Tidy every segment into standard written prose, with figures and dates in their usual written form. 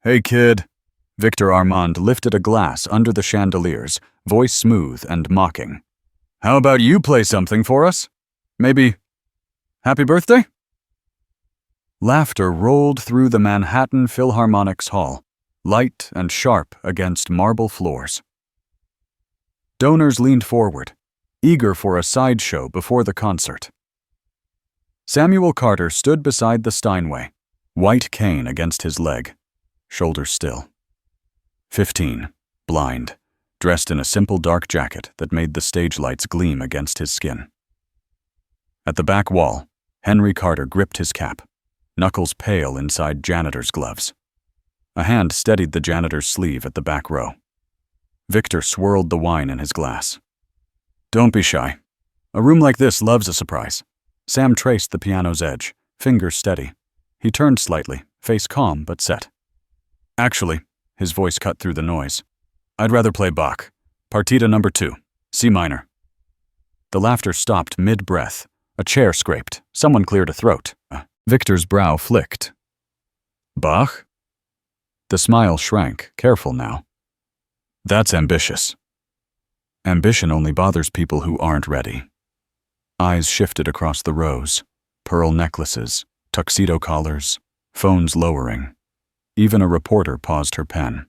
Hey, kid. Victor Armand lifted a glass under the chandeliers, voice smooth and mocking. How about you play something for us? Maybe Happy Birthday? Laughter rolled through the Manhattan Philharmonic's hall, light and sharp against marble floors. Donors leaned forward, eager for a sideshow before the concert. Samuel Carter stood beside the Steinway, white cane against his leg, shoulders still. 15, blind, dressed in a simple dark jacket that made the stage lights gleam against his skin. At the back wall, Henry Carter gripped his cap, knuckles pale inside Janitor's gloves. A hand steadied the janitor's sleeve at the back row. Victor swirled the wine in his glass. Don't be shy. A room like this loves a surprise. Sam traced the piano's edge, fingers steady. He turned slightly, face calm but set. Actually, his voice cut through the noise, I'd rather play Bach. Partita number 2, C minor. The laughter stopped mid-breath. A chair scraped. Someone cleared a throat. Victor's brow flicked. Bach? The smile shrank, careful now. That's ambitious. Ambition only bothers people who aren't ready. Eyes shifted across the rows. Pearl necklaces, tuxedo collars, phones lowering. Even a reporter paused her pen.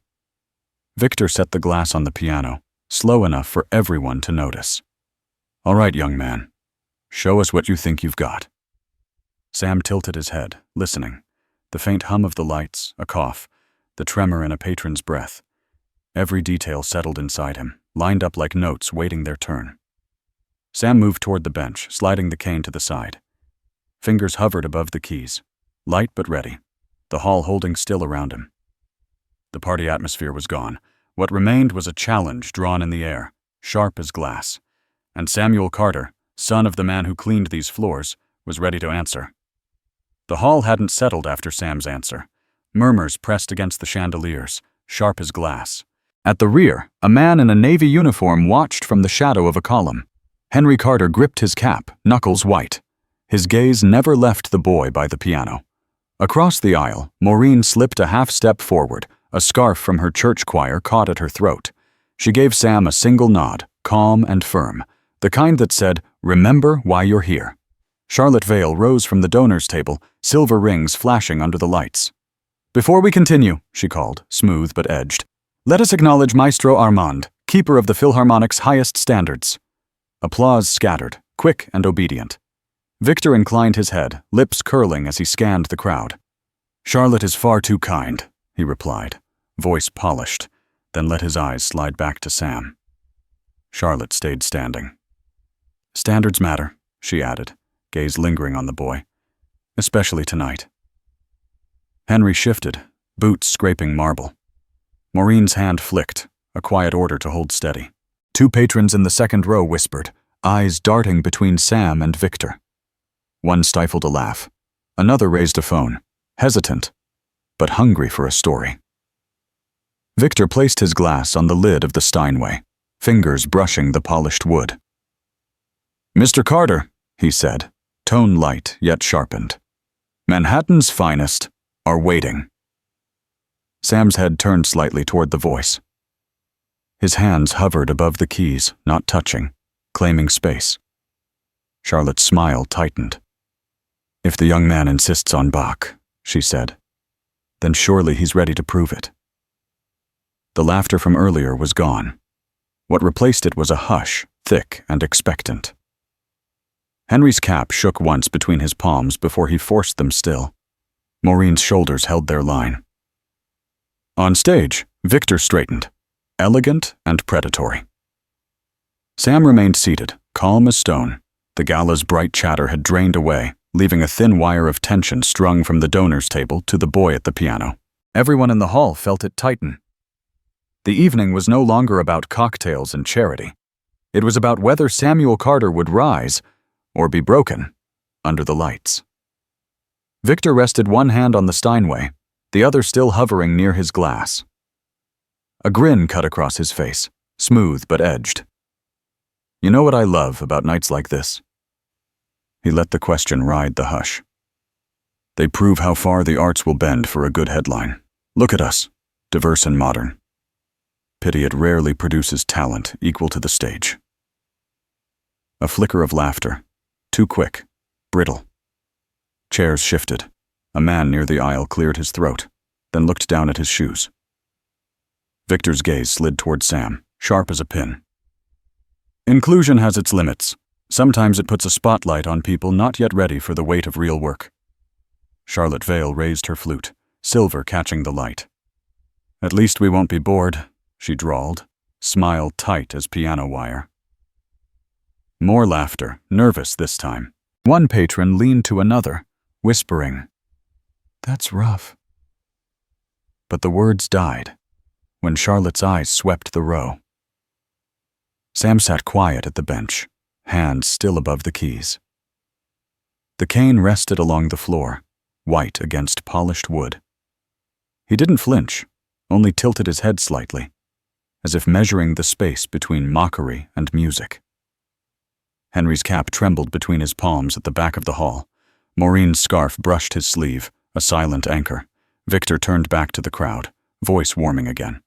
Victor set the glass on the piano, slow enough for everyone to notice. All right, young man. Show us what you think you've got. Sam tilted his head, listening. The faint hum of the lights, a cough, the tremor in a patron's breath. Every detail settled inside him, lined up like notes waiting their turn. Sam moved toward the bench, sliding the cane to the side. Fingers hovered above the keys, light but ready, the hall holding still around him. The party atmosphere was gone. What remained was a challenge drawn in the air, sharp as glass. And Samuel Carter, son of the man who cleaned these floors, was ready to answer. The hall hadn't settled after Sam's answer. Murmurs pressed against the chandeliers, sharp as glass. At the rear, a man in a navy uniform watched from the shadow of a column. Henry Carter gripped his cap, knuckles white. His gaze never left the boy by the piano. Across the aisle, Maureen slipped a half-step forward, a scarf from her church choir caught at her throat. She gave Sam a single nod, calm and firm, the kind that said, "Remember why you're here." Charlotte Vale rose from the donors' table, silver rings flashing under the lights. Before we continue, she called, smooth but edged, let us acknowledge Maestro Armand, keeper of the Philharmonic's highest standards. Applause scattered, quick and obedient. Victor inclined his head, lips curling as he scanned the crowd. Charlotte is far too kind, he replied, voice polished, then let his eyes slide back to Sam. Charlotte stayed standing. Standards matter, she added, gaze lingering on the boy, especially tonight. Henry shifted, boots scraping marble. Maureen's hand flicked, a quiet order to hold steady. Two patrons in the second row whispered, eyes darting between Sam and Victor. One stifled a laugh. Another raised a phone, hesitant, but hungry for a story. Victor placed his glass on the lid of the Steinway, fingers brushing the polished wood. Mr. Carter, he said, tone light yet sharpened. Manhattan's finest are waiting. Sam's head turned slightly toward the voice. His hands hovered above the keys, not touching, claiming space. Charlotte's smile tightened. If the young man insists on Bach, she said, then surely he's ready to prove it. The laughter from earlier was gone. What replaced it was a hush, thick and expectant. Henry's cap shook once between his palms before he forced them still. Maureen's shoulders held their line. On stage, Victor straightened, elegant and predatory. Sam remained seated, calm as stone. The gala's bright chatter had drained away, leaving a thin wire of tension strung from the donors' table to the boy at the piano. Everyone in the hall felt it tighten. The evening was no longer about cocktails and charity. It was about whether Samuel Carter would rise or be broken under the lights. Victor rested one hand on the Steinway, the other still hovering near his glass. A grin cut across his face, smooth but edged. You know what I love about nights like this? He let the question ride the hush. They prove how far the arts will bend for a good headline. Look at us, diverse and modern. Pity it rarely produces talent equal to the stage. A flicker of laughter, too quick, brittle. Chairs shifted. A man near the aisle cleared his throat, then looked down at his shoes. Victor's gaze slid toward Sam, sharp as a pin. Inclusion has its limits. Sometimes it puts a spotlight on people not yet ready for the weight of real work. Charlotte Vale raised her flute, silver catching the light. At least we won't be bored, she drawled, smile tight as piano wire. More laughter, nervous this time. One patron leaned to another, whispering, "That's rough." But the words died when Charlotte's eyes swept the row. Sam sat quiet at the bench, hands still above the keys. The cane rested along the floor, white against polished wood. He didn't flinch, only tilted his head slightly, as if measuring the space between mockery and music. Henry's cap trembled between his palms at the back of the hall. Maureen's scarf brushed his sleeve, a silent anchor. Victor turned back to the crowd, voice warming again.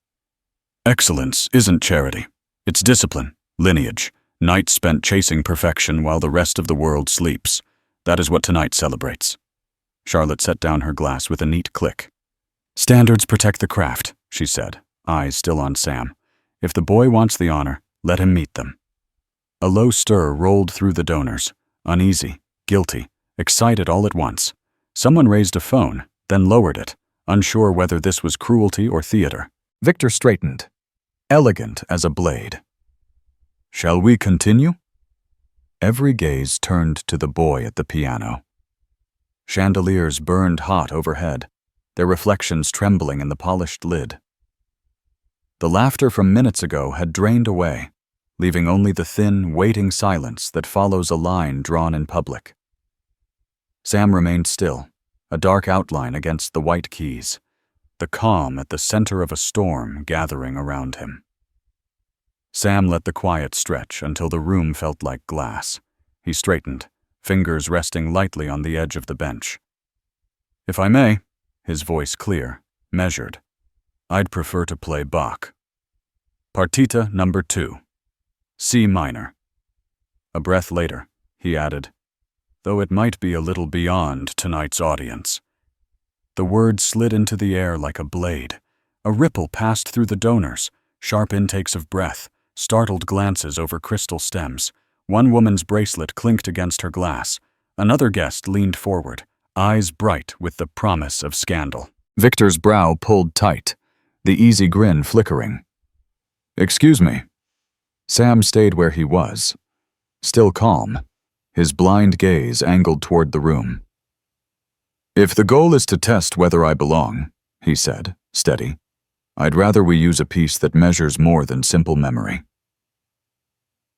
Excellence isn't charity. It's discipline, lineage, nights spent chasing perfection while the rest of the world sleeps. That is what tonight celebrates. Charlotte set down her glass with a neat click. Standards protect the craft, she said, eyes still on Sam. If the boy wants the honor, let him meet them. A low stir rolled through the donors, uneasy, guilty, excited all at once. Someone raised a phone, then lowered it, unsure whether this was cruelty or theater. Victor straightened, elegant as a blade. Shall we continue? Every gaze turned to the boy at the piano. Chandeliers burned hot overhead, their reflections trembling in the polished lid. The laughter from minutes ago had drained away, leaving only the thin, waiting silence that follows a line drawn in public. Sam remained still, a dark outline against the white keys, the calm at the center of a storm gathering around him. Sam let the quiet stretch until the room felt like glass. He straightened, fingers resting lightly on the edge of the bench. If I may, his voice clear, measured, I'd prefer to play Bach. Partita number 2. C minor. A breath later, he added, though it might be a little beyond tonight's audience. The word slid into the air like a blade. A ripple passed through the donors, sharp intakes of breath, startled glances over crystal stems. One woman's bracelet clinked against her glass. Another guest leaned forward, eyes bright with the promise of scandal. Victor's brow pulled tight, the easy grin flickering. Excuse me. Sam stayed where he was, still calm, his blind gaze angled toward the room. If the goal is to test whether I belong, he said, steady, I'd rather we use a piece that measures more than simple memory.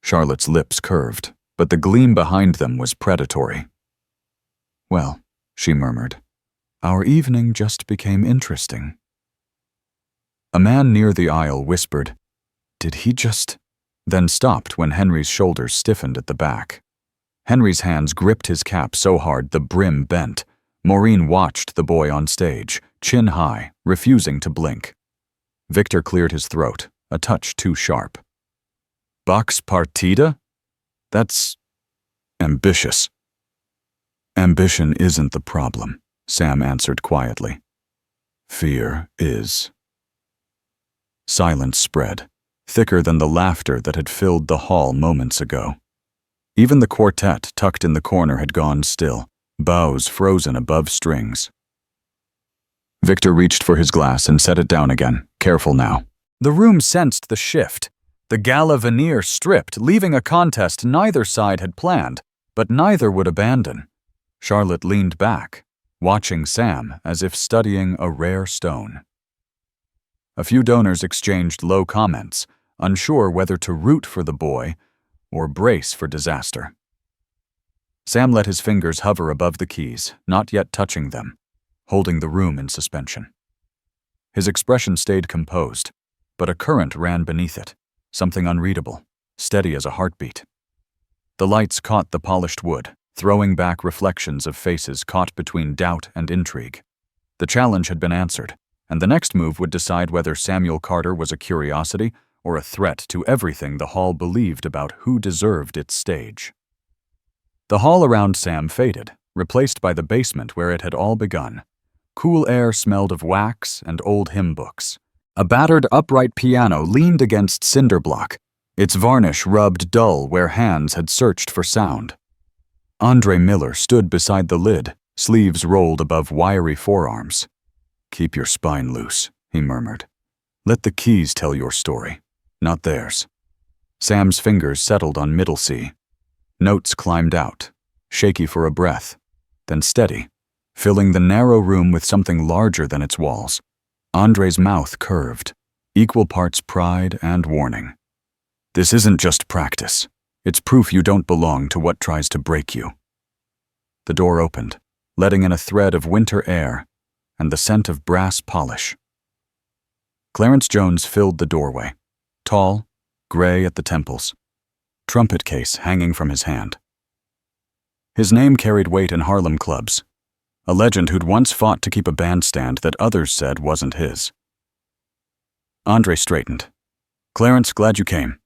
Charlotte's lips curved, but the gleam behind them was predatory. Well, she murmured, our evening just became interesting. A man near the aisle whispered, Did he just... then stopped when Henry's shoulders stiffened at the back. Henry's hands gripped his cap so hard the brim bent. Maureen watched the boy on stage, chin high, refusing to blink. Victor cleared his throat, a touch too sharp. Bach's Partita? That's ambitious. Ambition isn't the problem, Sam answered quietly. Fear is. Silence spread, thicker than the laughter that had filled the hall moments ago. Even the quartet tucked in the corner had gone still, bows frozen above strings. Victor reached for his glass and set it down again, careful now. The room sensed the shift. The gala veneer stripped, leaving a contest neither side had planned, but neither would abandon. Charlotte leaned back, watching Sam as if studying a rare stone. A few donors exchanged low comments, unsure whether to root for the boy or brace for disaster. Sam let his fingers hover above the keys, not yet touching them, holding the room in suspension. His expression stayed composed, but a current ran beneath it, something unreadable, steady as a heartbeat. The lights caught the polished wood, throwing back reflections of faces caught between doubt and intrigue. The challenge had been answered, and the next move would decide whether Samuel Carter was a curiosity or a threat to everything the hall believed about who deserved its stage. The hall around Sam faded, replaced by the basement where it had all begun. Cool air smelled of wax and old hymn books. A battered upright piano leaned against cinder block, its varnish rubbed dull where hands had searched for sound. Andre Miller stood beside the lid, sleeves rolled above wiry forearms. "Keep your spine loose," he murmured. "Let the keys tell your story, not theirs." Sam's fingers settled on middle C. Notes climbed out, shaky for a breath, then steady, filling the narrow room with something larger than its walls. Andre's mouth curved, equal parts pride and warning. "This isn't just practice. It's proof you don't belong to what tries to break you." The door opened, letting in a thread of winter air and the scent of brass polish. Clarence Jones filled the doorway, tall, gray at the temples, trumpet case hanging from his hand. His name carried weight in Harlem clubs, a legend who'd once fought to keep a bandstand that others said wasn't his. Andre straightened. "Clarence, glad you came."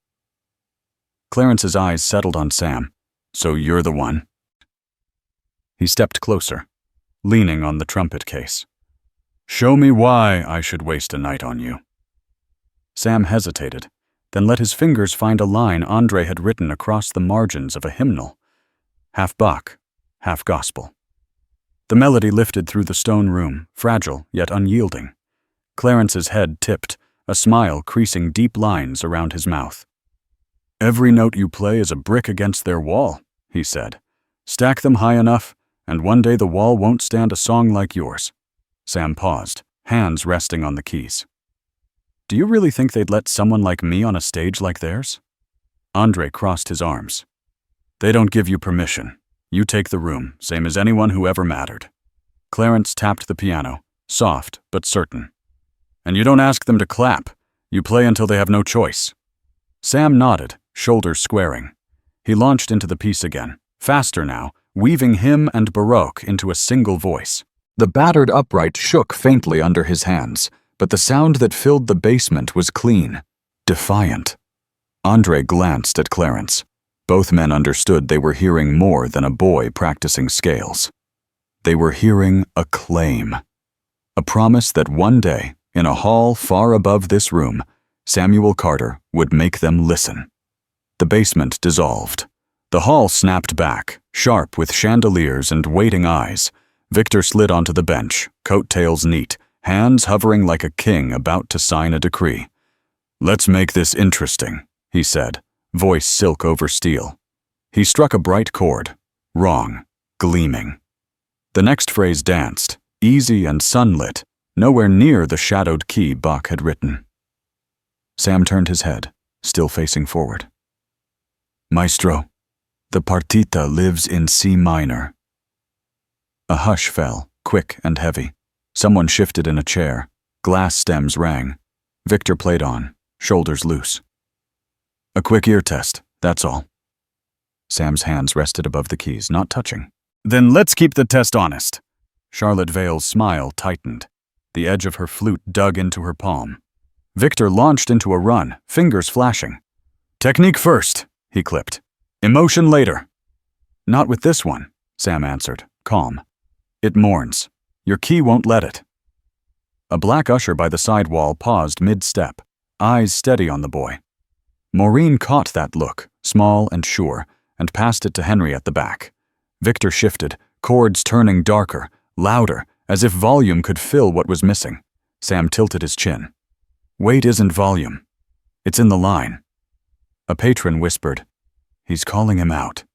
Clarence's eyes settled on Sam. "So you're the one?" He stepped closer, leaning on the trumpet case. "Show me why I should waste a night on you." Sam hesitated, then let his fingers find a line Andre had written across the margins of a hymnal. Half Bach, half gospel. The melody lifted through the stone room, fragile yet unyielding. Clarence's head tipped, a smile creasing deep lines around his mouth. "Every note you play is a brick against their wall," he said. "Stack them high enough, and one day the wall won't stand a song like yours." Sam paused, hands resting on the keys. "Do you really think they'd let someone like me on a stage like theirs?" Andre crossed his arms. "They don't give you permission. You take the room, same as anyone who ever mattered." Clarence tapped the piano, soft but certain. "And you don't ask them to clap. You play until they have no choice." Sam nodded, shoulders squaring. He launched into the piece again, faster now, weaving hymn and baroque into a single voice. The battered upright shook faintly under his hands, but the sound that filled the basement was clean, defiant. Andre glanced at Clarence. Both men understood they were hearing more than a boy practicing scales. They were hearing a claim. A promise that one day, in a hall far above this room, Samuel Carter would make them listen. The basement dissolved. The hall snapped back, sharp with chandeliers and waiting eyes. Victor slid onto the bench, coattails neat, hands hovering like a king about to sign a decree. "Let's make this interesting," he said, voice silk over steel. He struck a bright chord, wrong, gleaming. The next phrase danced, easy and sunlit, nowhere near the shadowed key Bach had written. Sam turned his head, still facing forward. "Maestro, the Partita lives in C minor." A hush fell, quick and heavy. Someone shifted in a chair. Glass stems rang. Victor played on, shoulders loose. "A quick ear test, that's all." Sam's hands rested above the keys, not touching. "Then let's keep the test honest." Charlotte Vale's smile tightened. The edge of her flute dug into her palm. Victor launched into a run, fingers flashing. "Technique first," he clipped. "Emotion later." "Not with this one," Sam answered, calm. "It mourns. Your key won't let it." A black usher by the side wall paused mid-step, eyes steady on the boy. Maureen caught that look, small and sure, and passed it to Henry at the back. Victor shifted, chords turning darker, louder, as if volume could fill what was missing. Sam tilted his chin. "Weight isn't volume. It's in the line." A patron whispered, "He's calling him out."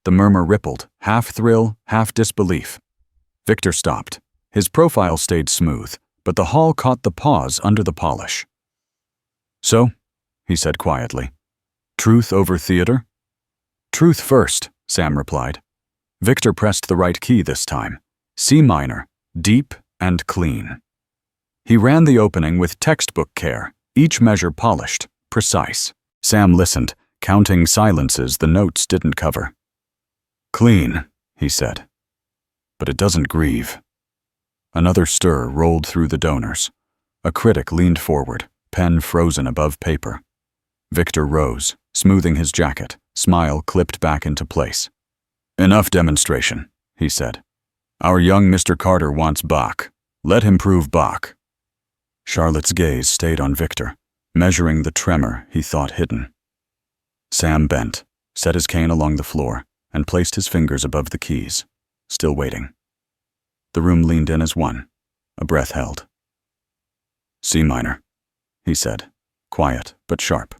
The murmur rippled, half thrill, half disbelief. Victor stopped. His profile stayed smooth, but the hall caught the pause under the polish. "So," he said quietly, "truth over theater?" "Truth first," Sam replied. Victor pressed the right key this time. C minor, deep and clean. He ran the opening with textbook care, each measure polished, precise. Sam listened, counting silences the notes didn't cover. "Clean," he said. "But it doesn't grieve." Another stir rolled through the donors. A critic leaned forward, pen frozen above paper. Victor rose, smoothing his jacket, smile clipped back into place. "Enough demonstration," he said. "Our young Mr. Carter wants Bach. Let him prove Bach." Charlotte's gaze stayed on Victor, measuring the tremor he thought hidden. Sam bent, set his cane along the floor, and placed his fingers above the keys, still waiting. The room leaned in as one, a breath held. "C minor," he said, quiet but sharp.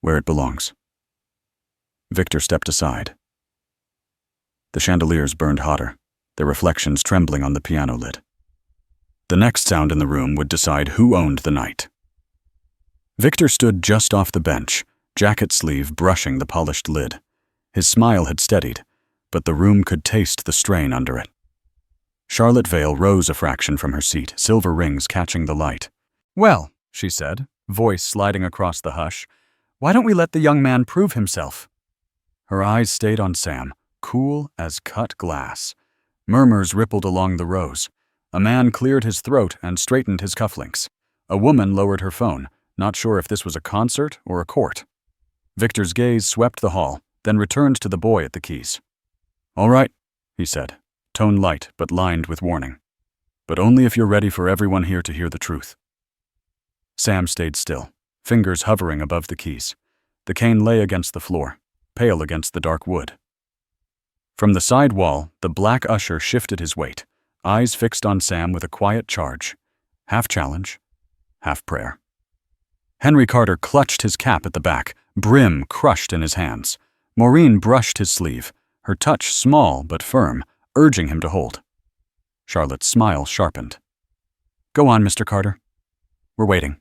"Where it belongs." Victor stepped aside. The chandeliers burned hotter, their reflections trembling on the piano lid. The next sound in the room would decide who owned the night. Victor stood just off the bench, jacket sleeve brushing the polished lid. His smile had steadied, but the room could taste the strain under it. Charlotte Vale rose a fraction from her seat, silver rings catching the light. "Well," she said, voice sliding across the hush, "why don't we let the young man prove himself?" Her eyes stayed on Sam, cool as cut glass. Murmurs rippled along the rows. A man cleared his throat and straightened his cufflinks. A woman lowered her phone, not sure if this was a concert or a court. Victor's gaze swept the hall, then returned to the boy at the keys. "All right," he said, tone light but lined with warning. "But only if you're ready for everyone here to hear the truth." Sam stayed still, fingers hovering above the keys. The cane lay against the floor, pale against the dark wood. From the side wall, the black usher shifted his weight, eyes fixed on Sam with a quiet charge, half challenge, half prayer. Henry Carter clutched his cap at the back, brim crushed in his hands. Maureen brushed his sleeve, her touch small but firm, urging him to hold. Charlotte's smile sharpened. "Go on, Mr. Carter. We're waiting."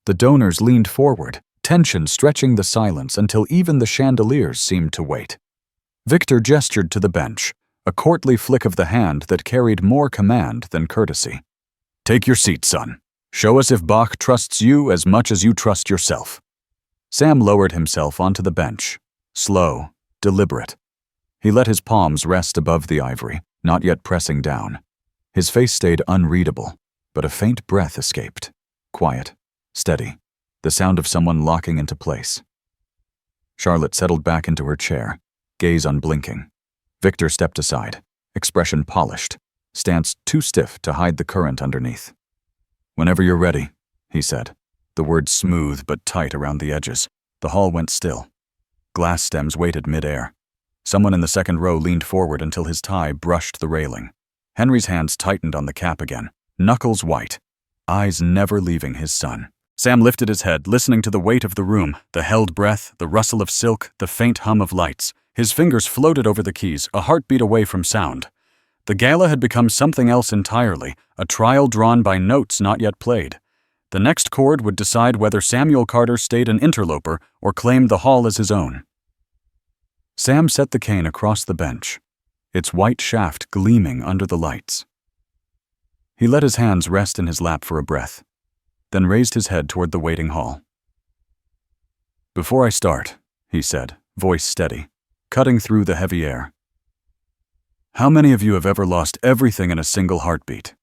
The donors leaned forward, tension stretching the silence until even the chandeliers seemed to wait. Victor gestured to the bench, a courtly flick of the hand that carried more command than courtesy. "Take your seat, son. Show us if Bach trusts you as much as you trust yourself." Sam lowered himself onto the bench, slow, deliberate. He let his palms rest above the ivory, not yet pressing down. His face stayed unreadable, but a faint breath escaped. Quiet, steady, the sound of someone locking into place. Charlotte settled back into her chair, gaze unblinking. Victor stepped aside, expression polished, stance too stiff to hide the current underneath. "Whenever you're ready," he said, the words smooth but tight around the edges. The hall went still. Glass stems waited mid-air. Someone in the second row leaned forward until his tie brushed the railing. Henry's hands tightened on the cap again, knuckles white, eyes never leaving his son. Sam lifted his head, listening to the weight of the room, the held breath, the rustle of silk, the faint hum of lights. His fingers floated over the keys, a heartbeat away from sound. The gala had become something else entirely, a trial drawn by notes not yet played. The next chord would decide whether Samuel Carter stayed an interloper or claimed the hall as his own. Sam set the cane across the bench, its white shaft gleaming under the lights. He let his hands rest in his lap for a breath, then raised his head toward the waiting hall. "Before I start," he said, voice steady, cutting through the heavy air, "how many of you have ever lost everything in a single heartbeat?"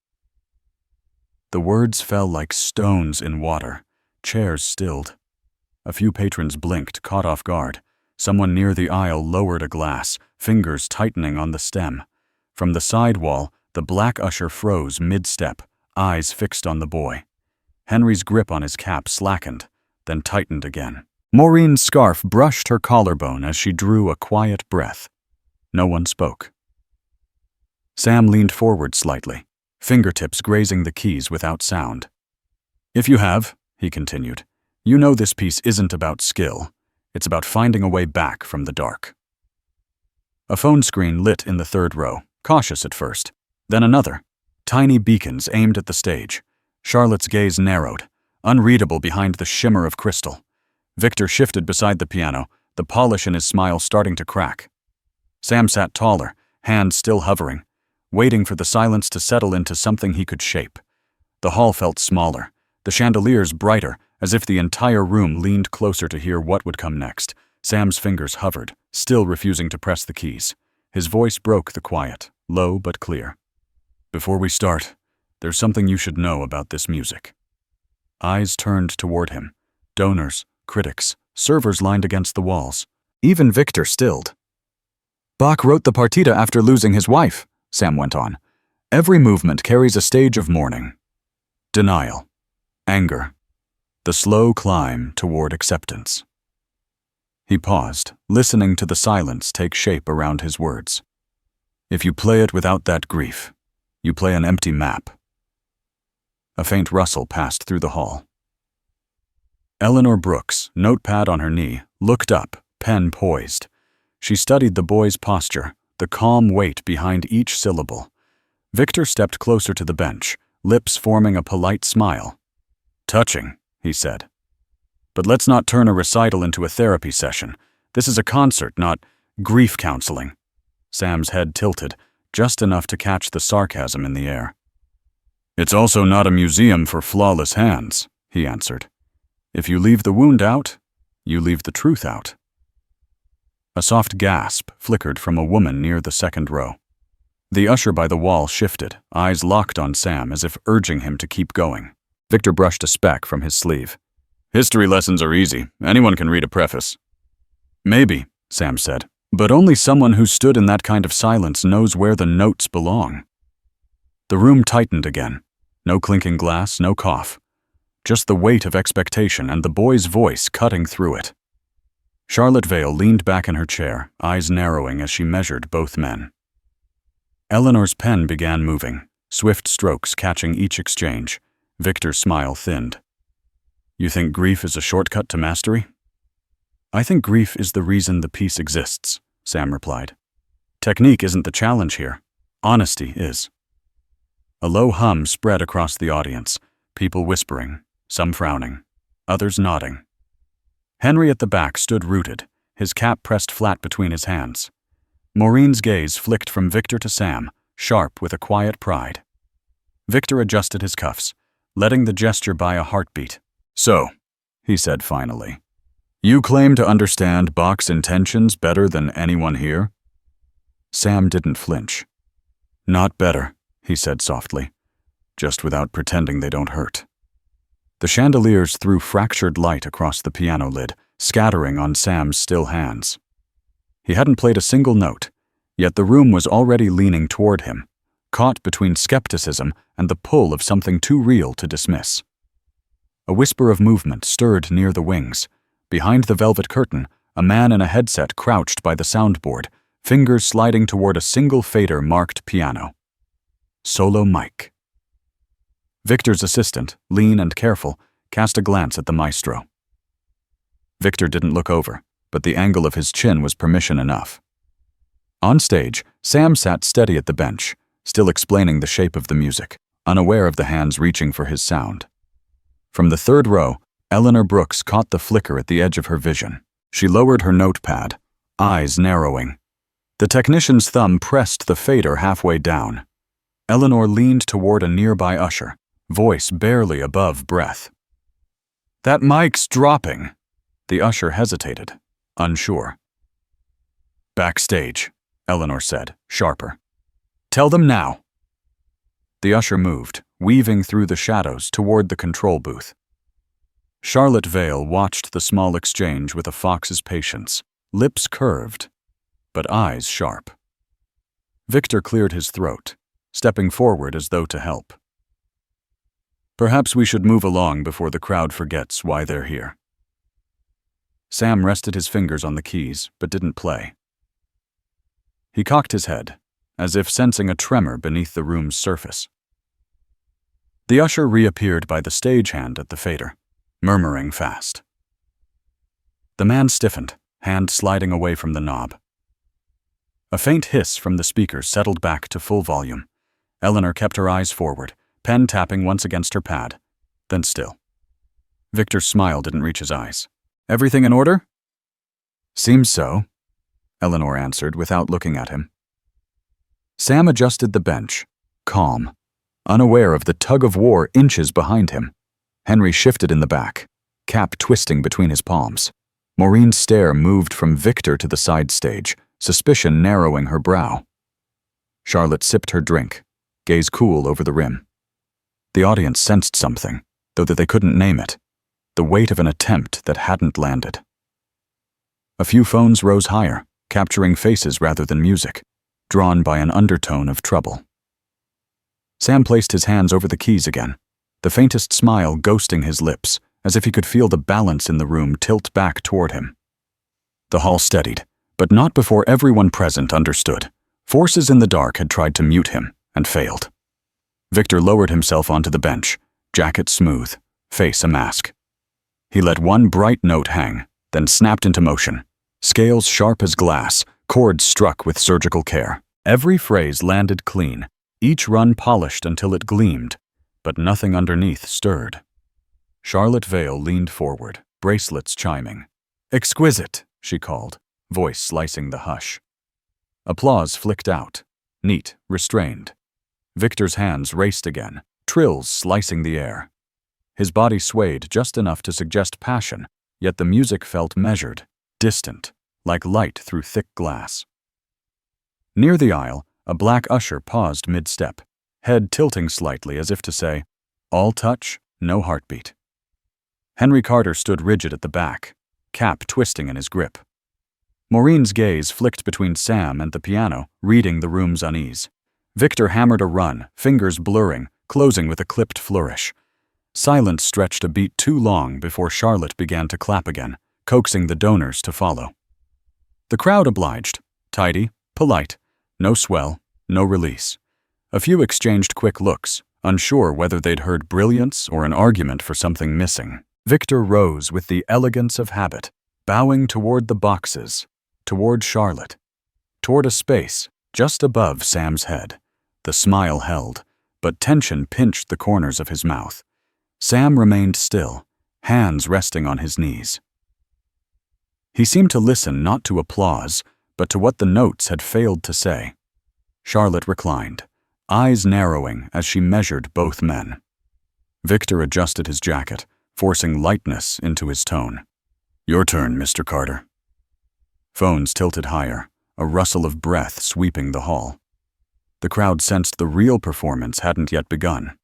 The words fell like stones in water. Chairs stilled. A few patrons blinked, caught off guard. Someone near the aisle lowered a glass, fingers tightening on the stem. From the side wall, the black usher froze mid-step, eyes fixed on the boy. Henry's grip on his cap slackened, then tightened again. Maureen's scarf brushed her collarbone as she drew a quiet breath. No one spoke. Sam leaned forward slightly, fingertips grazing the keys without sound. "If you have," he continued, "you know this piece isn't about skill. It's about finding a way back from the dark." A phone screen lit in the third row, cautious at first. Then another. Tiny beacons aimed at the stage. Charlotte's gaze narrowed, unreadable behind the shimmer of crystal. Victor shifted beside the piano, the polish in his smile starting to crack. Sam sat taller, hands still hovering, waiting for the silence to settle into something he could shape. The hall felt smaller, the chandeliers brighter, as if the entire room leaned closer to hear what would come next. Sam's fingers hovered, still refusing to press the keys. His voice broke the quiet, low but clear. Before we start, there's something you should know about this music. Eyes turned toward him. Donors, critics, servers lined against the walls. Even Victor stilled. Bach wrote the Partita after losing his wife, Sam went on. Every movement carries a stage of mourning. Denial. Anger. The slow climb toward acceptance. He paused, listening to the silence take shape around his words. If you play it without that grief, you play an empty map. A faint rustle passed through the hall. Eleanor Brooks, notepad on her knee, looked up, pen poised. She studied the boy's posture, the calm weight behind each syllable. Victor stepped closer to the bench, lips forming a polite smile. Touching, he said. But let's not turn a recital into a therapy session. This is a concert, not grief counseling. Sam's head tilted, just enough to catch the sarcasm in the air. It's also not a museum for flawless hands, he answered. If you leave the wound out, you leave the truth out. A soft gasp flickered from a woman near the second row. The usher by the wall shifted, eyes locked on Sam as if urging him to keep going. Victor brushed a speck from his sleeve. History lessons are easy. Anyone can read a preface. Maybe, Sam said, but only someone who stood in that kind of silence knows where the notes belong. The room tightened again. No clinking glass, no cough. Just the weight of expectation and the boy's voice cutting through it. Charlotte Vale leaned back in her chair, eyes narrowing as she measured both men. Eleanor's pen began moving, swift strokes catching each exchange. Victor's smile thinned. You think grief is a shortcut to mastery? I think grief is the reason the piece exists, Sam replied. Technique isn't the challenge here. Honesty is. A low hum spread across the audience, people whispering, some frowning, others nodding. Henry at the back stood rooted, his cap pressed flat between his hands. Maureen's gaze flicked from Victor to Sam, sharp with a quiet pride. Victor adjusted his cuffs, letting the gesture by a heartbeat. So, he said finally, you claim to understand Bach's intentions better than anyone here? Sam didn't flinch. Not better, he said softly, just without pretending they don't hurt. The chandeliers threw fractured light across the piano lid, scattering on Sam's still hands. He hadn't played a single note, yet the room was already leaning toward him, caught between skepticism and the pull of something too real to dismiss. A whisper of movement stirred near the wings. Behind the velvet curtain, a man in a headset crouched by the soundboard, fingers sliding toward a single fader-marked piano. Solo mic. Victor's assistant, lean and careful, cast a glance at the maestro. Victor didn't look over, but the angle of his chin was permission enough. On stage, Sam sat steady at the bench, still explaining the shape of the music, unaware of the hands reaching for his sound. From the third row, Eleanor Brooks caught the flicker at the edge of her vision. She lowered her notepad, eyes narrowing. The technician's thumb pressed the fader halfway down. Eleanor leaned toward a nearby usher, voice barely above breath. That mic's dropping. The usher hesitated, unsure. Backstage, Eleanor said, sharper. Tell them now. The usher moved, weaving through the shadows toward the control booth. Charlotte Vale watched the small exchange with a fox's patience, lips curved, but eyes sharp. Victor cleared his throat, stepping forward as though to help. Perhaps we should move along before the crowd forgets why they're here. Sam rested his fingers on the keys, but didn't play. He cocked his head, as if sensing a tremor beneath the room's surface. The usher reappeared by the stagehand at the fader, murmuring fast. The man stiffened, hand sliding away from the knob. A faint hiss from the speakers settled back to full volume. Eleanor kept her eyes forward, pen tapping once against her pad, then still. Victor's smile didn't reach his eyes. Everything in order? Seems so, Eleanor answered without looking at him. Sam adjusted the bench, calm, unaware of the tug-of-war inches behind him. Henry shifted in the back, cap twisting between his palms. Maureen's stare moved from Victor to the side stage, suspicion narrowing her brow. Charlotte sipped her drink, gaze cool over the rim. The audience sensed something, though that they couldn't name it, the weight of an attempt that hadn't landed. A few phones rose higher, capturing faces rather than music, drawn by an undertone of trouble. Sam placed his hands over the keys again, the faintest smile ghosting his lips, as if he could feel the balance in the room tilt back toward him. The hall steadied, but not before everyone present understood. Forces in the dark had tried to mute him, and failed. Victor lowered himself onto the bench, jacket smooth, face a mask. He let one bright note hang, then snapped into motion. Scales sharp as glass, chords struck with surgical care. Every phrase landed clean, each run polished until it gleamed, but nothing underneath stirred. Charlotte Vale leaned forward, bracelets chiming. "Exquisite," she called, voice slicing the hush. Applause flicked out, neat, restrained. Victor's hands raced again, trills slicing the air. His body swayed just enough to suggest passion, yet the music felt measured, distant, like light through thick glass. Near the aisle, a black usher paused mid-step, head tilting slightly as if to say, "All touch, no heartbeat." Henry Carter stood rigid at the back, cap twisting in his grip. Maureen's gaze flicked between Sam and the piano, reading the room's unease. Victor hammered a run, fingers blurring, closing with a clipped flourish. Silence stretched a beat too long before Charlotte began to clap again, coaxing the donors to follow. The crowd obliged, tidy, polite, no swell, no release. A few exchanged quick looks, unsure whether they'd heard brilliance or an argument for something missing. Victor rose with the elegance of habit, bowing toward the boxes, toward Charlotte, toward a space just above Sam's head. The smile held, but tension pinched the corners of his mouth. Sam remained still, hands resting on his knees. He seemed to listen not to applause, but to what the notes had failed to say. Charlotte reclined, eyes narrowing as she measured both men. Victor adjusted his jacket, forcing lightness into his tone. "Your turn, Mr. Carter." Phones tilted higher, a rustle of breath sweeping the hall. The crowd sensed the real performance hadn't yet begun,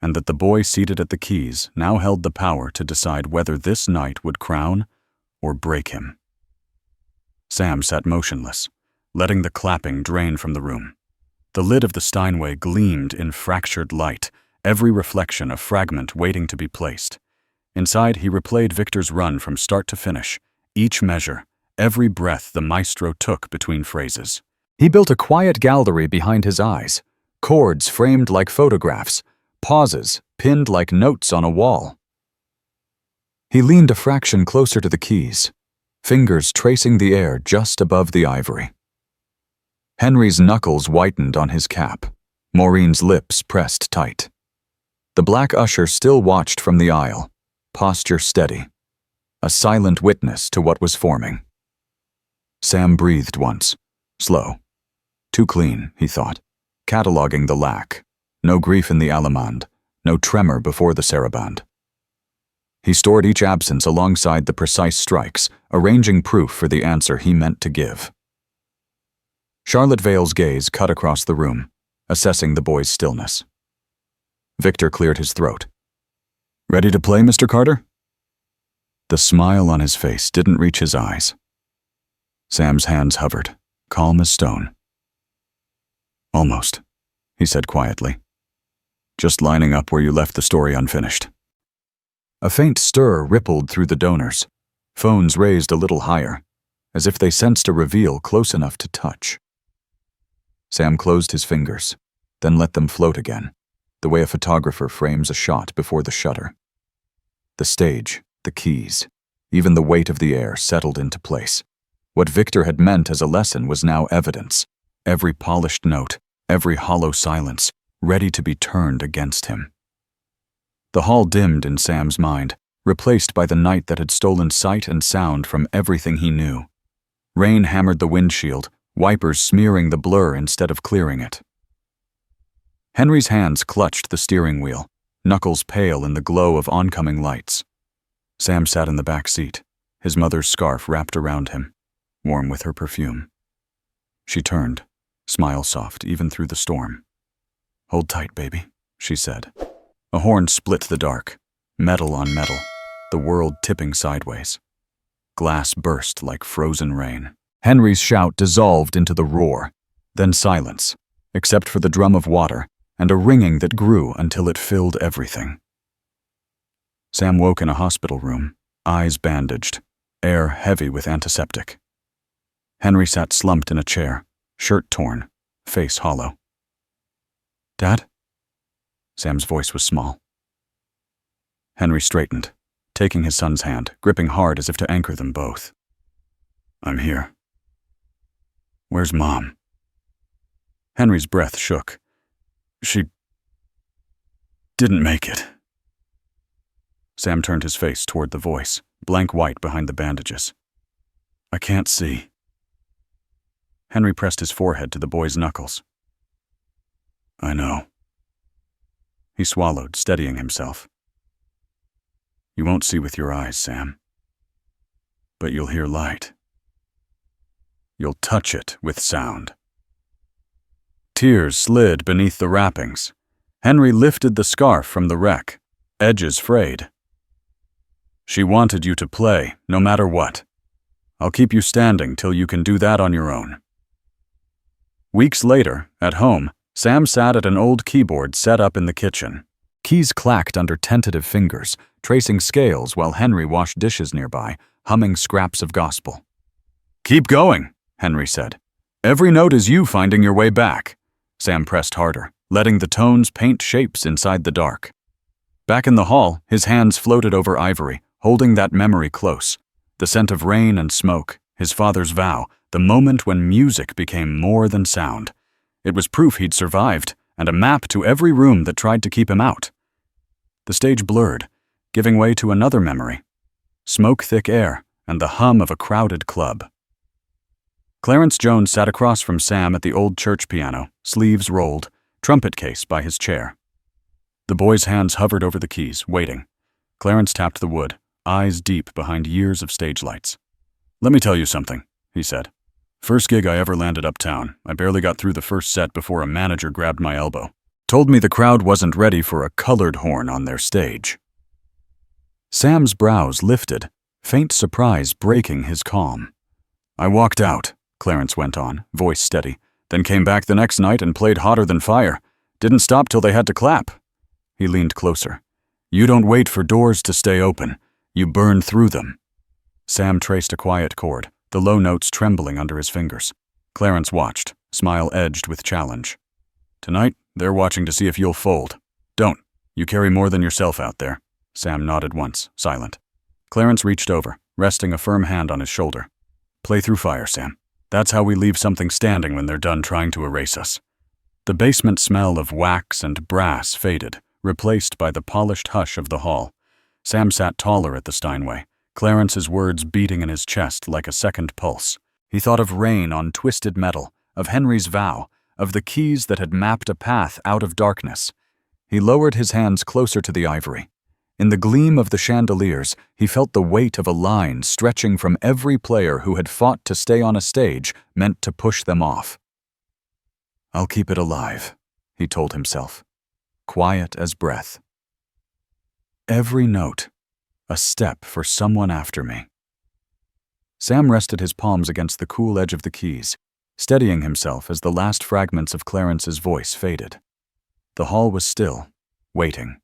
and that the boy seated at the keys now held the power to decide whether this night would crown or break him. Sam sat motionless, letting the clapping drain from the room. The lid of the Steinway gleamed in fractured light, every reflection a fragment waiting to be placed. Inside, he replayed Victor's run from start to finish, each measure, every breath the maestro took between phrases. He built a quiet gallery behind his eyes, chords framed like photographs, pauses pinned like notes on a wall. He leaned a fraction closer to the keys, fingers tracing the air just above the ivory. Henry's knuckles whitened on his cap, Maureen's lips pressed tight. The black usher still watched from the aisle, posture steady, a silent witness to what was forming. Sam breathed once, slow. Too clean, he thought, cataloging the lack. No grief in the allemande, no tremor before the sarabande. He stored each absence alongside the precise strikes, arranging proof for the answer he meant to give. Charlotte Vale's gaze cut across the room, assessing the boy's stillness. Victor cleared his throat. "Ready to play, Mr. Carter?" The smile on his face didn't reach his eyes. Sam's hands hovered, calm as stone. "Almost," he said quietly. "Just lining up where you left the story unfinished." A faint stir rippled through the donors. Phones raised a little higher, as if they sensed a reveal close enough to touch. Sam closed his fingers, then let them float again, the way a photographer frames a shot before the shutter. The stage, the keys, even the weight of the air settled into place. What Victor had meant as a lesson was now evidence, every polished note, every hollow silence, ready to be turned against him. The hall dimmed in Sam's mind, replaced by the night that had stolen sight and sound from everything he knew. Rain hammered the windshield, wipers smearing the blur instead of clearing it. Henry's hands clutched the steering wheel, knuckles pale in the glow of oncoming lights. Sam sat in the back seat, his mother's scarf wrapped around him, warm with her perfume. She turned, smile soft even through the storm. "Hold tight, baby," she said. A horn split the dark, metal on metal, the world tipping sideways. Glass burst like frozen rain. Henry's shout dissolved into the roar, then silence, except for the drum of water and a ringing that grew until it filled everything. Sam woke in a hospital room, eyes bandaged, air heavy with antiseptic. Henry sat slumped in a chair, shirt torn, face hollow. "Dad?" Sam's voice was small. Henry straightened, taking his son's hand, gripping hard as if to anchor them both. "I'm here. Where's Mom?" Henry's breath shook. "She didn't make it." Sam turned his face toward the voice, blank white behind the bandages. "I can't see." Henry pressed his forehead to the boy's knuckles. "I know." He swallowed, steadying himself. "You won't see with your eyes, Sam. But you'll hear light. You'll touch it with sound." Tears slid beneath the wrappings. Henry lifted the scarf from the wreck, edges frayed. "She wanted you to play, no matter what. I'll keep you standing till you can do that on your own." Weeks later, at home, Sam sat at an old keyboard set up in the kitchen. Keys clacked under tentative fingers, tracing scales while Henry washed dishes nearby, humming scraps of gospel. "Keep going," Henry said. "Every note is you finding your way back." Sam pressed harder, letting the tones paint shapes inside the dark. Back in the hall, his hands floated over ivory, holding that memory close. The scent of rain and smoke, his father's vow, the moment when music became more than sound. It was proof he'd survived, and a map to every room that tried to keep him out. The stage blurred, giving way to another memory. Smoke-thick air and the hum of a crowded club. Clarence Jones sat across from Sam at the old church piano, sleeves rolled, trumpet case by his chair. The boy's hands hovered over the keys, waiting. Clarence tapped the wood, eyes deep behind years of stage lights. "Let me tell you something," he said. "First gig I ever landed uptown. I barely got through the first set before a manager grabbed my elbow. Told me the crowd wasn't ready for a colored horn on their stage." Sam's brows lifted, faint surprise breaking his calm. "I walked out," Clarence went on, voice steady, "then came back the next night and played hotter than fire. Didn't stop till they had to clap." He leaned closer. "You don't wait for doors to stay open. You burn through them." Sam traced a quiet chord, the low notes trembling under his fingers. Clarence watched, smile edged with challenge. "Tonight, they're watching to see if you'll fold. Don't. You carry more than yourself out there." Sam nodded once, silent. Clarence reached over, resting a firm hand on his shoulder. "Play through fire, Sam. That's how we leave something standing when they're done trying to erase us." The basement smell of wax and brass faded, replaced by the polished hush of the hall. Sam sat taller at the Steinway, Clarence's words beating in his chest like a second pulse. He thought of rain on twisted metal, of Henry's vow, of the keys that had mapped a path out of darkness. He lowered his hands closer to the ivory. In the gleam of the chandeliers, he felt the weight of a line stretching from every player who had fought to stay on a stage meant to push them off. "I'll keep it alive," he told himself, quiet as breath. Every note, a step for someone after me. Sam rested his palms against the cool edge of the keys, steadying himself as the last fragments of Clarence's voice faded. The hall was still, waiting.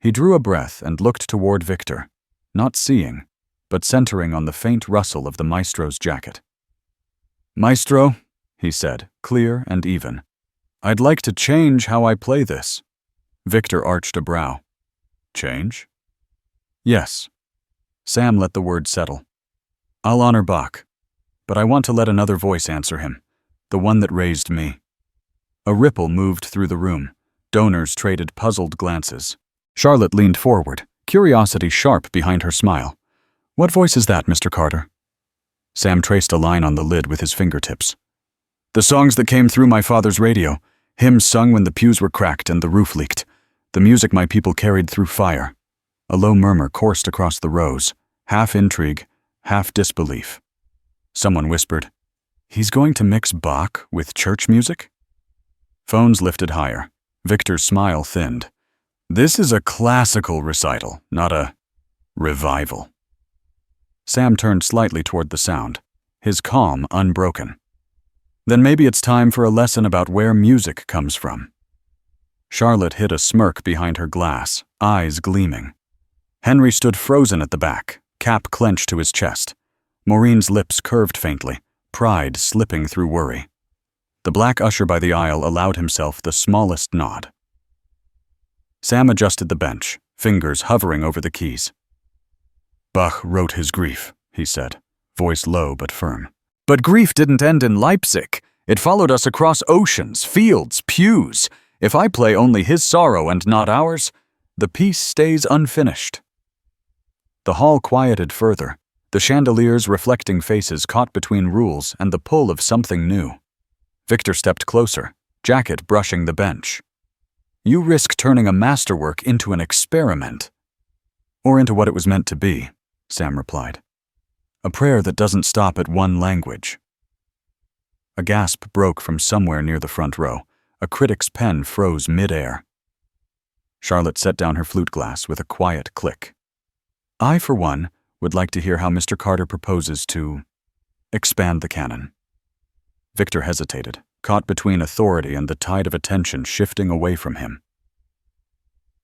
He drew a breath and looked toward Victor, not seeing, but centering on the faint rustle of the maestro's jacket. "Maestro," he said, clear and even, "I'd like to change how I play this." Victor arched a brow. "Change?" "Yes." Sam let the word settle. "I'll honor Bach, but I want to let another voice answer him, the one that raised me." A ripple moved through the room. Donors traded puzzled glances. Charlotte leaned forward, curiosity sharp behind her smile. "What voice is that, Mr. Carter?" Sam traced a line on the lid with his fingertips. "The songs that came through my father's radio, hymns sung when the pews were cracked and the roof leaked, the music my people carried through fire." A low murmur coursed across the rows, half intrigue, half disbelief. Someone whispered, "He's going to mix Bach with church music?" Phones lifted higher. Victor's smile thinned. This is a classical recital, not a revival. Sam turned slightly toward the sound, his calm unbroken. Then maybe it's time for a lesson about where music comes from. Charlotte hid a smirk behind her glass, eyes gleaming. Henry stood frozen at the back, cap clenched to his chest. Maureen's lips curved faintly, pride slipping through worry. The black usher by the aisle allowed himself the smallest nod. Sam adjusted the bench, fingers hovering over the keys. Bach wrote his grief, he said, voice low but firm. But grief didn't end in Leipzig. It followed us across oceans, fields, pews. If I play only his sorrow and not ours, the piece stays unfinished. The hall quieted further, the chandeliers reflecting faces caught between rules and the pull of something new. Victor stepped closer, jacket brushing the bench. You risk turning a masterwork into an experiment. Or into what it was meant to be, Sam replied. A prayer that doesn't stop at one language. A gasp broke from somewhere near the front row. A critic's pen froze mid-air. Charlotte set down her flute glass with a quiet click. I, for one, would like to hear how Mr. Carter proposes to expand the canon. Victor hesitated, caught between authority and the tide of attention shifting away from him.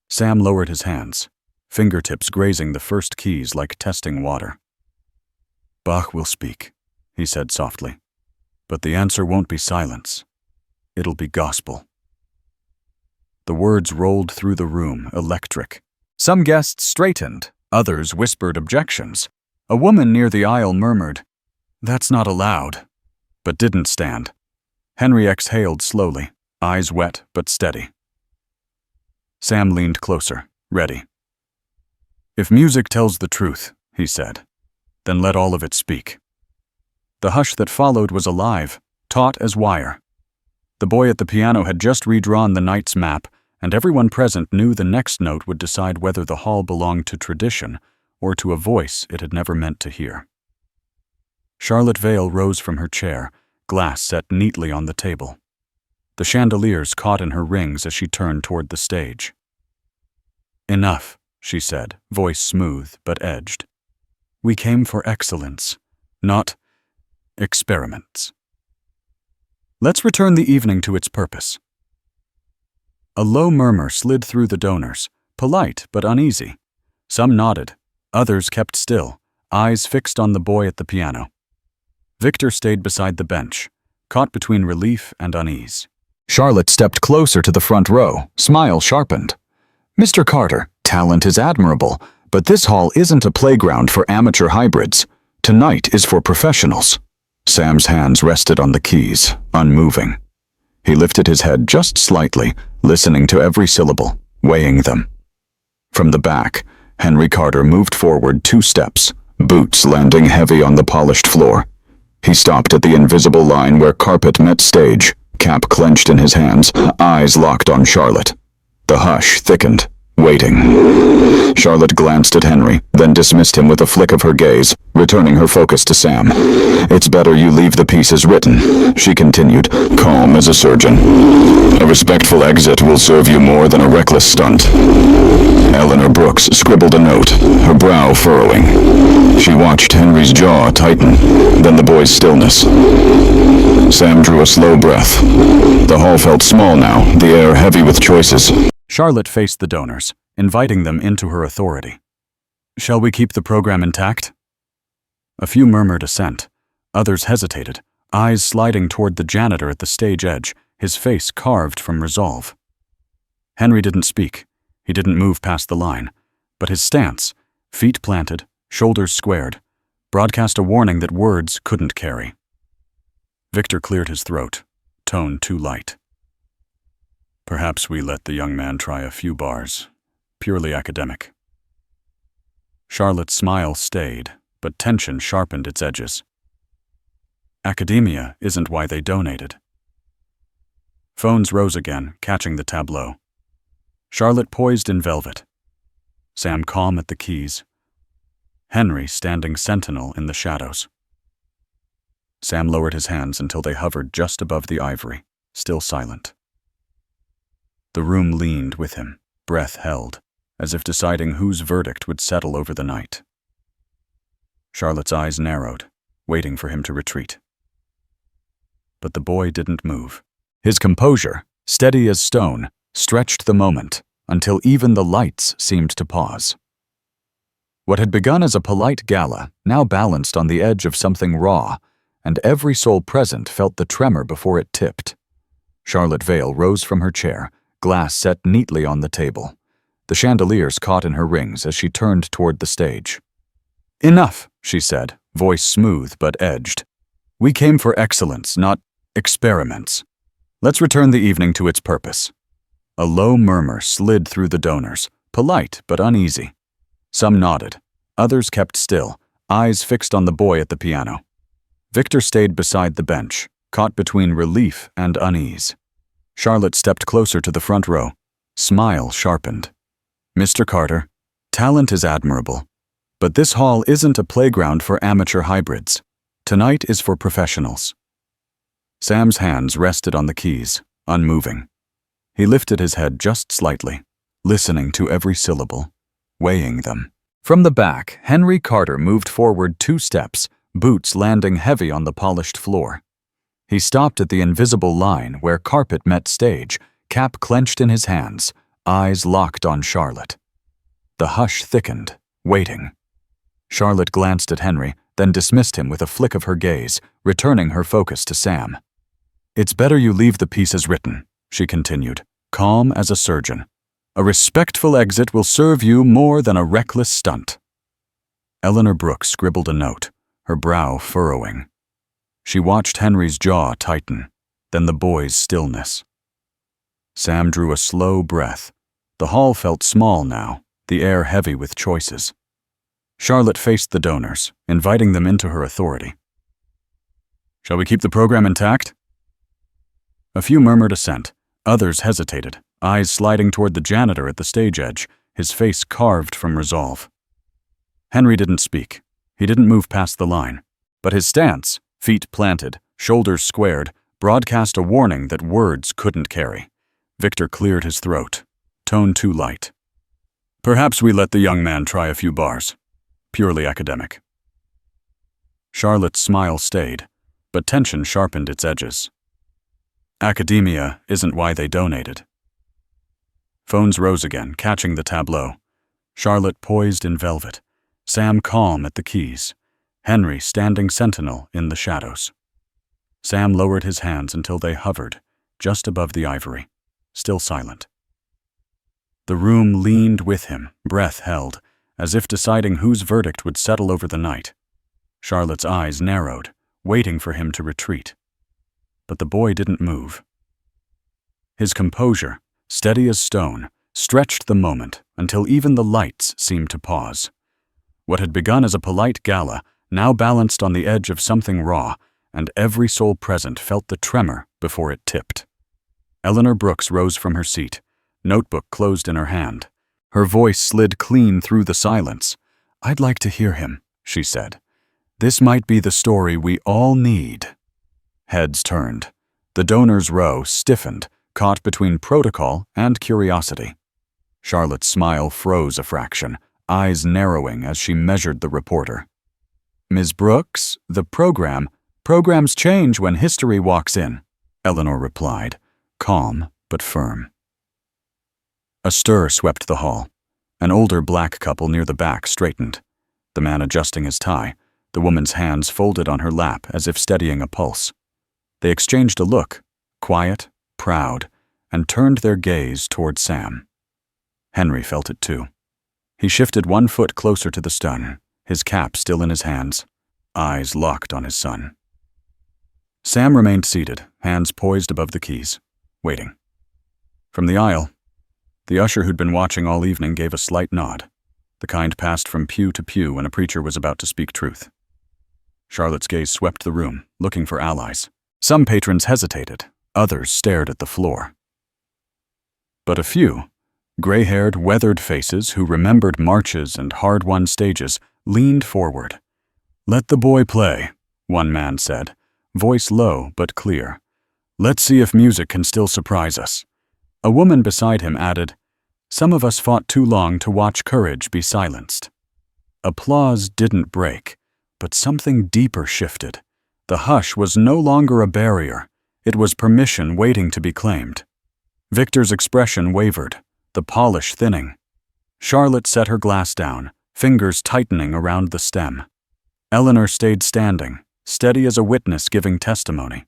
Sam lowered his hands, fingertips grazing the first keys like testing water. Bach will speak, he said softly, but the answer won't be silence. It'll be gospel. The words rolled through the room, electric. Some guests straightened, others whispered objections. A woman near the aisle murmured, "That's not allowed," but didn't stand. Henry exhaled slowly, eyes wet but steady. Sam leaned closer, ready. If music tells the truth, he said, then let all of it speak. The hush that followed was alive, taut as wire. The boy at the piano had just redrawn the night's map, and everyone present knew the next note would decide whether the hall belonged to tradition or to a voice it had never meant to hear. Charlotte Vale rose from her chair, glass set neatly on the table. The chandeliers caught in her rings as she turned toward the stage. Enough, she said, voice smooth but edged. We came for excellence, not experiments. Let's return the evening to its purpose. A low murmur slid through the donors, polite but uneasy. Some nodded, others kept still, eyes fixed on the boy at the piano. Victor stayed beside the bench, caught between relief and unease. Charlotte stepped closer to the front row, smile sharpened. Mr. Carter, talent is admirable, but this hall isn't a playground for amateur hybrids. Tonight is for professionals. Sam's hands rested on the keys, unmoving. He lifted his head just slightly, listening to every syllable, weighing them. From the back, Henry Carter moved forward 2 steps, boots landing heavy on the polished floor. He stopped at the invisible line where carpet met stage, cap clenched in his hands, eyes locked on Charlotte. The hush thickened, waiting. Charlotte glanced at Henry, then dismissed him with a flick of her gaze, returning her focus to Sam. It's better you leave the piece as written, she continued, calm as a surgeon. A respectful exit will serve you more than a reckless stunt. Eleanor Brooks scribbled a note, her brow furrowing. She watched Henry's jaw tighten, then the boy's stillness. Sam drew a slow breath. The hall felt small now, the air heavy with choices. Charlotte faced the donors, inviting them into her authority. Shall we keep the program intact? A few murmured assent. Others hesitated, eyes sliding toward the janitor at the stage edge, his face carved from resolve. Henry didn't speak. He didn't move past the line, but his stance, feet planted, shoulders squared, broadcast a warning that words couldn't carry. Victor cleared his throat, tone too light. Perhaps we let the young man try a few bars, purely academic. Charlotte's smile stayed, but tension sharpened its edges. Academia isn't why they donated. Phones rose again, catching the tableau. Charlotte poised in velvet. Sam calm at the keys. Henry standing sentinel in the shadows. Sam lowered his hands until they hovered just above the ivory, still silent. The room leaned with him, breath held, as if deciding whose verdict would settle over the night. Charlotte's eyes narrowed, waiting for him to retreat. But the boy didn't move. His composure, steady as stone, stretched the moment until even the lights seemed to pause. What had begun as a polite gala now balanced on the edge of something raw, and every soul present felt the tremor before it tipped. Charlotte Vale rose from her chair, glass set neatly on the table. The chandeliers caught in her rings as she turned toward the stage. "Enough," she said, voice smooth but edged. "We came for excellence, not experiments. Let's return the evening to its purpose." A low murmur slid through the donors, polite but uneasy. Some nodded, others kept still, eyes fixed on the boy at the piano. Victor stayed beside the bench, caught between relief and unease. Charlotte stepped closer to the front row. Smile sharpened. "Mr. Carter, talent is admirable, but this hall isn't a playground for amateur hybrids. Tonight is for professionals." Sam's hands rested on the keys, unmoving. He lifted his head just slightly, listening to every syllable, weighing them. From the back, Henry Carter moved forward 2 steps, boots landing heavy on the polished floor. He stopped at the invisible line where carpet met stage, cap clenched in his hands, eyes locked on Charlotte. The hush thickened, waiting. Charlotte glanced at Henry, then dismissed him with a flick of her gaze, returning her focus to Sam. "It's better you leave the piece as written," she continued, calm as a surgeon. "A respectful exit will serve you more than a reckless stunt." Eleanor Brooks scribbled a note, her brow furrowing. She watched Henry's jaw tighten, then the boy's stillness. Sam drew a slow breath. The hall felt small now, the air heavy with choices. Charlotte faced the donors, inviting them into her authority. "Shall we keep the program intact?" A few murmured assent, others hesitated, eyes sliding toward the janitor at the stage edge, his face carved from resolve. Henry didn't speak. He didn't move past the line, but his stance, feet planted, shoulders squared, broadcast a warning that words couldn't carry. Victor cleared his throat, tone too light. "Perhaps we let the young man try a few bars. Purely academic." Charlotte's smile stayed, but tension sharpened its edges. Academia isn't why they donated. Phones rose again, catching the tableau. Charlotte poised in velvet, Sam calm at the keys, Henry standing sentinel in the shadows. Sam lowered his hands until they hovered, just above the ivory, still silent. The room leaned with him, breath held, as if deciding whose verdict would settle over the night. Charlotte's eyes narrowed, waiting for him to retreat. But the boy didn't move. His composure, steady as stone, stretched the moment until even the lights seemed to pause. What had begun as a polite gala now balanced on the edge of something raw, and every soul present felt the tremor before it tipped. Eleanor Brooks rose from her seat, notebook closed in her hand. Her voice slid clean through the silence. "I'd like to hear him," she said. "This might be the story we all need." Heads turned. The donors' row stiffened, caught between protocol and curiosity. Charlotte's smile froze a fraction, eyes narrowing as she measured the reporter. "Ms. Brooks, the programs change when history walks in," Eleanor replied, calm but firm. A stir swept the hall. An older black couple near the back straightened, the man adjusting his tie, the woman's hands folded on her lap as if steadying a pulse. They exchanged a look, quiet, proud, and turned their gaze toward Sam. Henry felt it too. He shifted 1 foot closer to the stun, his cap still in his hands, eyes locked on his son. Sam remained seated, hands poised above the keys, waiting. From the aisle, the usher who'd been watching all evening gave a slight nod, the kind passed from pew to pew when a preacher was about to speak truth. Charlotte's gaze swept the room, looking for allies. Some patrons hesitated, others stared at the floor. But a few, gray-haired, weathered faces who remembered marches and hard-won stages, leaned forward. "Let the boy play," one man said, voice low but clear. "Let's see if music can still surprise us. A woman beside him added, "Some of us fought too long to watch courage be silenced." Applause didn't break, but something deeper shifted. The hush was no longer a barrier. It was permission waiting to be claimed. Victor's expression wavered, the polish thinning. Charlotte set her glass down, fingers tightening around the stem. Eleanor stayed standing, steady as a witness giving testimony.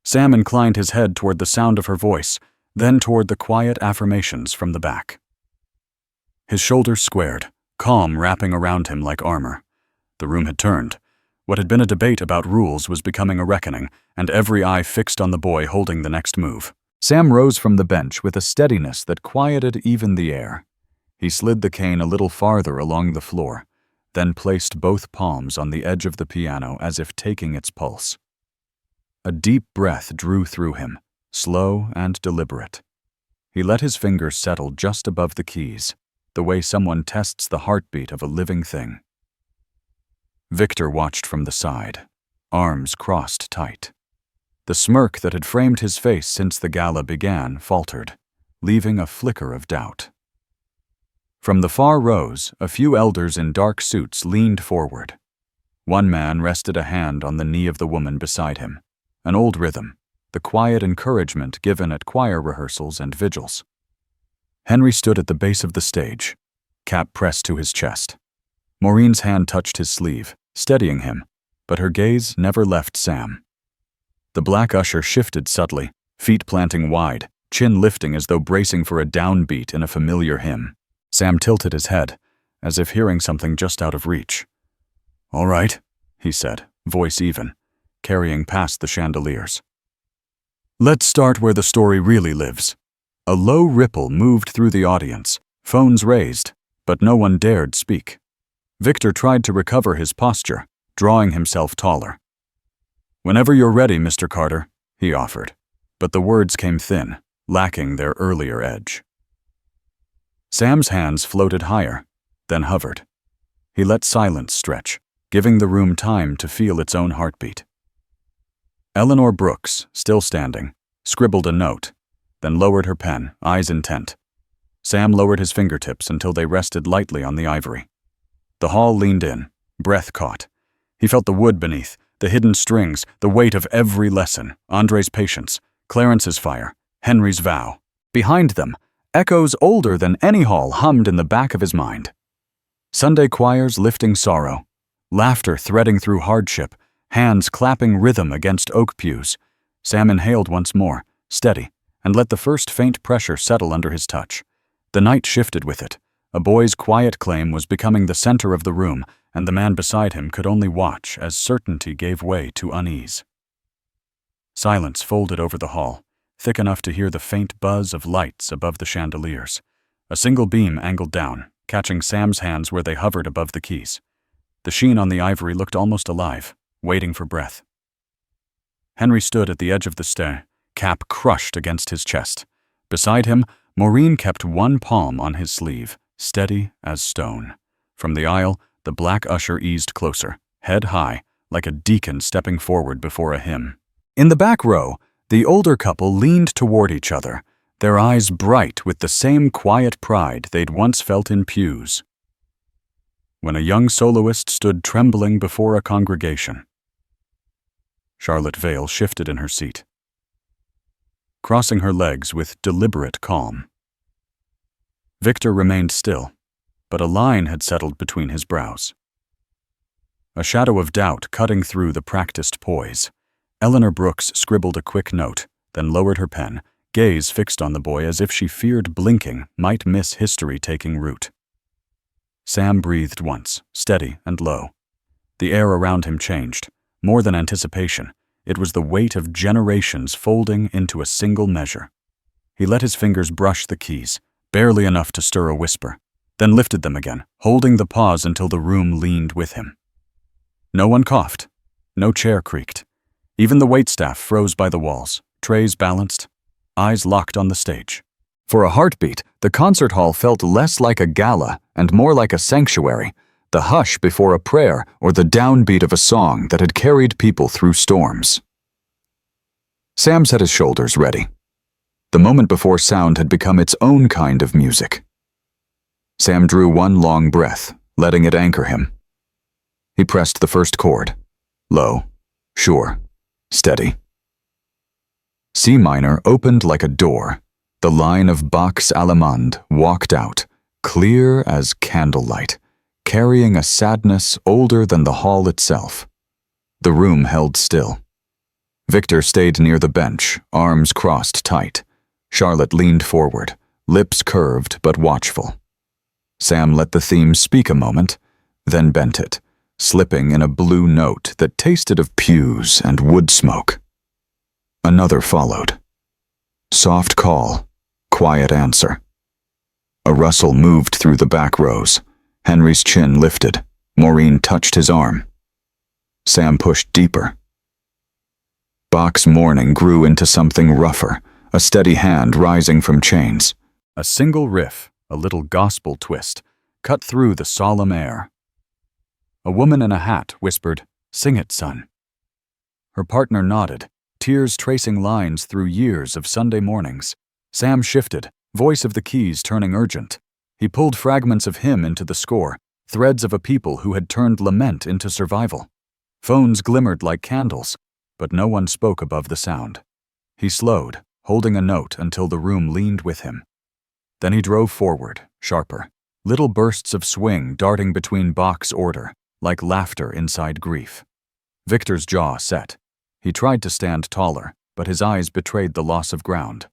Sam inclined his head toward the sound of her voice, then toward the quiet affirmations from the back. His shoulders squared, calm wrapping around him like armor. The room had turned. What had been a debate about rules was becoming a reckoning, and every eye fixed on the boy holding the next move. Sam rose from the bench with a steadiness that quieted even the air. He slid the cane a little farther along the floor, then placed both palms on the edge of the piano as if taking its pulse. A deep breath drew through him, slow and deliberate. He let his fingers settle just above the keys, the way someone tests the heartbeat of a living thing. Victor watched from the side, arms crossed tight. The smirk that had framed his face since the gala began faltered, leaving a flicker of doubt. From the far rows, a few elders in dark suits leaned forward. One man rested a hand on the knee of the woman beside him, an old rhythm, the quiet encouragement given at choir rehearsals and vigils. Henry stood at the base of the stage, cap pressed to his chest. Maureen's hand touched his sleeve, steadying him, but her gaze never left Sam. The black usher shifted subtly, feet planting wide, chin lifting as though bracing for a downbeat in a familiar hymn. Sam tilted his head, as if hearing something just out of reach. "All right," he said, voice even, carrying past the chandeliers. "Let's start where the story really lives." A low ripple moved through the audience, phones raised, but no one dared speak. Victor tried to recover his posture, drawing himself taller. "Whenever you're ready, Mr. Carter," he offered, but the words came thin, lacking their earlier edge. Sam's hands floated higher, then hovered. He let silence stretch, giving the room time to feel its own heartbeat. Eleanor Brooks, still standing, scribbled a note, then lowered her pen, eyes intent. Sam lowered his fingertips until they rested lightly on the ivory. The hall leaned in, breath caught. He felt the wood beneath, the hidden strings, the weight of every lesson, Andre's patience, Clarence's fire, Henry's vow. Behind them, echoes older than any hall hummed in the back of his mind. Sunday choirs lifting sorrow, laughter threading through hardship, hands clapping rhythm against oak pews. Sam inhaled once more, steady, and let the first faint pressure settle under his touch. The night shifted with it. A boy's quiet claim was becoming the center of the room, and the man beside him could only watch as certainty gave way to unease. Silence folded over the hall, thick enough to hear the faint buzz of lights above the chandeliers. A single beam angled down, catching Sam's hands where they hovered above the keys. The sheen on the ivory looked almost alive, waiting for breath. Henry stood at the edge of the stair, cap crushed against his chest. Beside him, Maureen kept one palm on his sleeve, steady as stone. From the aisle, the black usher eased closer, head high, like a deacon stepping forward before a hymn. In the back row, the older couple leaned toward each other, their eyes bright with the same quiet pride they'd once felt in pews. When a young soloist stood trembling before a congregation. Charlotte Vale shifted in her seat, crossing her legs with deliberate calm. Victor remained still, but a line had settled between his brows. A shadow of doubt cutting through the practiced poise. Eleanor Brooks scribbled a quick note, then lowered her pen, gaze fixed on the boy as if she feared blinking might miss history taking root. Sam breathed once, steady and low. The air around him changed. More than anticipation, it was the weight of generations folding into a single measure. He let his fingers brush the keys, barely enough to stir a whisper, then lifted them again, holding the pause until the room leaned with him. No one coughed. No chair creaked. Even the waitstaff froze by the walls, trays balanced, eyes locked on the stage. For a heartbeat, the concert hall felt less like a gala and more like a sanctuary, the hush before a prayer or the downbeat of a song that had carried people through storms. Sam set his shoulders ready. The moment before sound had become its own kind of music. Sam drew one long breath, letting it anchor him. He pressed the first chord. Low, sure, steady. C minor opened like a door. The line of Bach's Allemande walked out, clear as candlelight, carrying a sadness older than the hall itself. The room held still. Victor stayed near the bench, arms crossed tight. Charlotte leaned forward, lips curved but watchful. Sam let the theme speak a moment, then bent it, slipping in a blue note that tasted of pews and wood smoke. Another followed. Soft call, quiet answer. A rustle moved through the back rows. Henry's chin lifted. Maureen touched his arm. Sam pushed deeper. Bach's mourning grew into something rougher, a steady hand rising from chains. A single riff, a little gospel twist, cut through the solemn air. A woman in a hat whispered, "Sing it, son." Her partner nodded, tears tracing lines through years of Sunday mornings. Sam shifted, voice of the keys turning urgent. He pulled fragments of him into the score, threads of a people who had turned lament into survival. Phones glimmered like candles, but no one spoke above the sound. He slowed, holding a note until the room leaned with him. Then he drove forward, sharper, little bursts of swing darting between Bach's order, like laughter inside grief. Victor's jaw set. He tried to stand taller, but his eyes betrayed the loss of ground.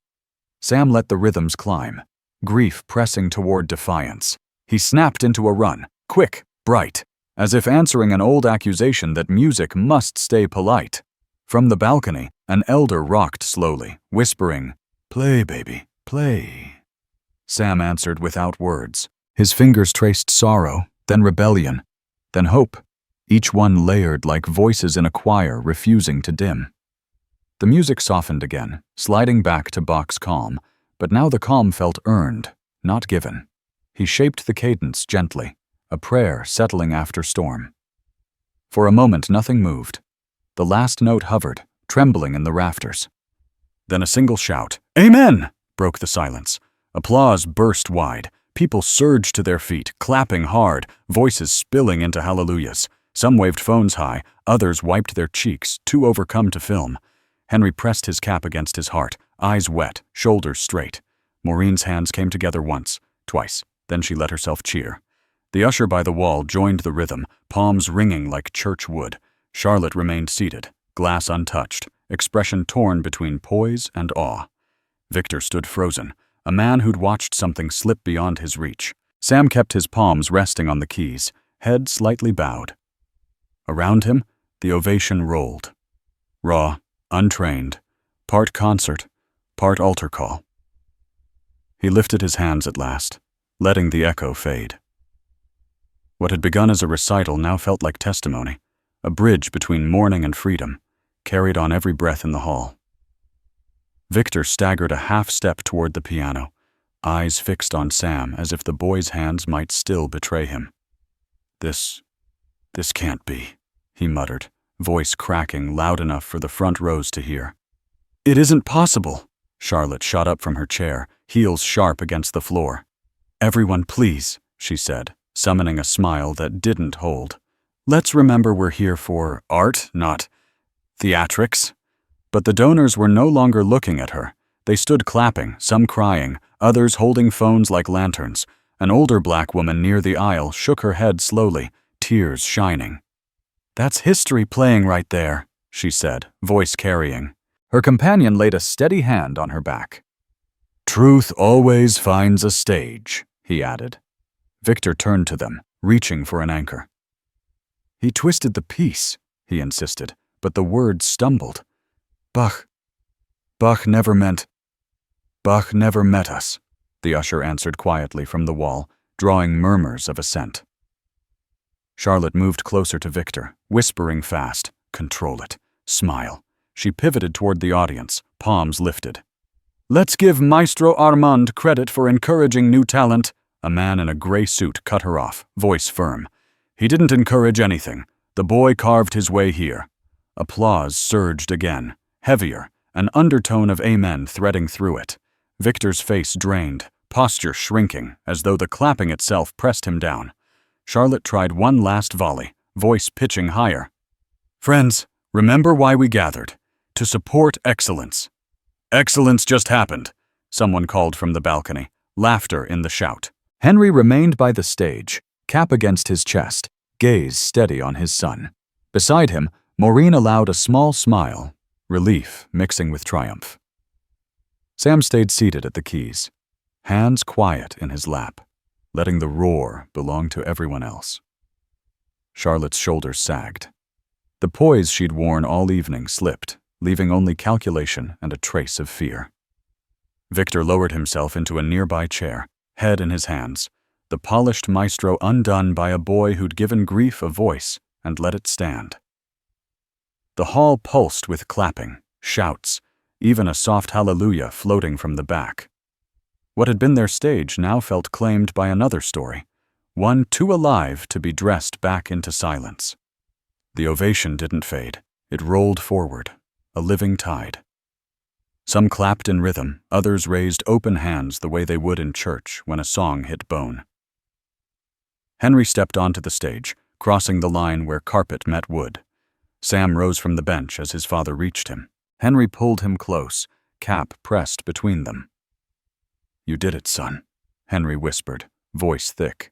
Sam let the rhythms climb, grief pressing toward defiance. He snapped into a run, quick, bright, as if answering an old accusation that music must stay polite. From the balcony, an elder rocked slowly, whispering, "Play, baby, play." Sam answered without words. His fingers traced sorrow, then rebellion, then hope, each one layered like voices in a choir refusing to dim. The music softened again, sliding back to Bach's calm, but now the calm felt earned, not given. He shaped the cadence gently, a prayer settling after storm. For a moment nothing moved. The last note hovered, trembling in the rafters. Then a single shout, "Amen!" broke the silence. Applause burst wide. People surged to their feet, clapping hard, voices spilling into hallelujahs. Some waved phones high, others wiped their cheeks, too overcome to film. Henry pressed his cap against his heart, eyes wet, shoulders straight. Maureen's hands came together once, twice, then she let herself cheer. The usher by the wall joined the rhythm, palms ringing like church wood. Charlotte remained seated, glass untouched, expression torn between poise and awe. Victor stood frozen, a man who'd watched something slip beyond his reach. Sam kept his palms resting on the keys, head slightly bowed. Around him, the ovation rolled. Raw, untrained, part concert, part altar call. He lifted his hands at last, letting the echo fade. What had begun as a recital now felt like testimony, a bridge between mourning and freedom, carried on every breath in the hall. Victor staggered a half step toward the piano, eyes fixed on Sam as if the boy's hands might still betray him. This can't be," he muttered, voice cracking loud enough for the front rows to hear. "It isn't possible." Charlotte shot up from her chair, heels sharp against the floor. "Everyone, please," she said, summoning a smile that didn't hold. "Let's remember we're here for art, not theatrics." But the donors were no longer looking at her. They stood clapping, some crying, others holding phones like lanterns. An older black woman near the aisle shook her head slowly, tears shining. "That's history playing right there," she said, voice carrying. Her companion laid a steady hand on her back. "Truth always finds a stage," he added. Victor turned to them, reaching for an anchor. "He twisted the piece," he insisted, but the words stumbled. Bach never met us," the usher answered quietly from the wall, drawing murmurs of assent. Charlotte moved closer to Victor, whispering fast, "Control it. Smile." She pivoted toward the audience, palms lifted. "Let's give Maestro Armand credit for encouraging new talent." A man in a gray suit cut her off, voice firm. "He didn't encourage anything. The boy carved his way here." Applause surged again, heavier, an undertone of amen threading through it. Victor's face drained, posture shrinking, as though the clapping itself pressed him down. Charlotte tried one last volley, voice pitching higher. "Friends, remember why we gathered. To support excellence." "Excellence just happened," someone called from the balcony, laughter in the shout. Henry remained by the stage, cap against his chest, gaze steady on his son. Beside him, Maureen allowed a small smile, relief mixing with triumph. Sam stayed seated at the keys, hands quiet in his lap, letting the roar belong to everyone else. Charlotte's shoulders sagged. The poise she'd worn all evening slipped, leaving only calculation and a trace of fear. Victor lowered himself into a nearby chair, head in his hands, the polished maestro undone by a boy who'd given grief a voice and let it stand. The hall pulsed with clapping, shouts, even a soft hallelujah floating from the back. What had been their stage now felt claimed by another story, one too alive to be dressed back into silence. The ovation didn't fade. It rolled forward, a living tide. Some clapped in rhythm, others raised open hands the way they would in church when a song hit bone. Henry stepped onto the stage, crossing the line where carpet met wood. Sam rose from the bench as his father reached him. Henry pulled him close, cap pressed between them. "You did it, son," Henry whispered, voice thick.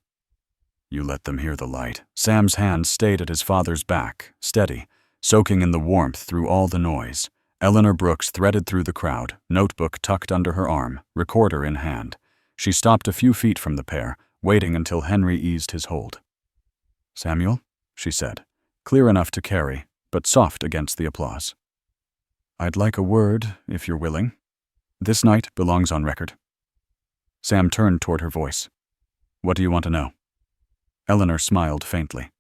"You let them hear the light." Sam's hand stayed at his father's back, steady, soaking in the warmth through all the noise. Eleanor Brooks threaded through the crowd, notebook tucked under her arm, recorder in hand. She stopped a few feet from the pair, waiting until Henry eased his hold. "Samuel," she said, clear enough to carry, but soft against the applause. "I'd like a word, if you're willing. This night belongs on record." Sam turned toward her voice. "What do you want to know?" Eleanor smiled faintly.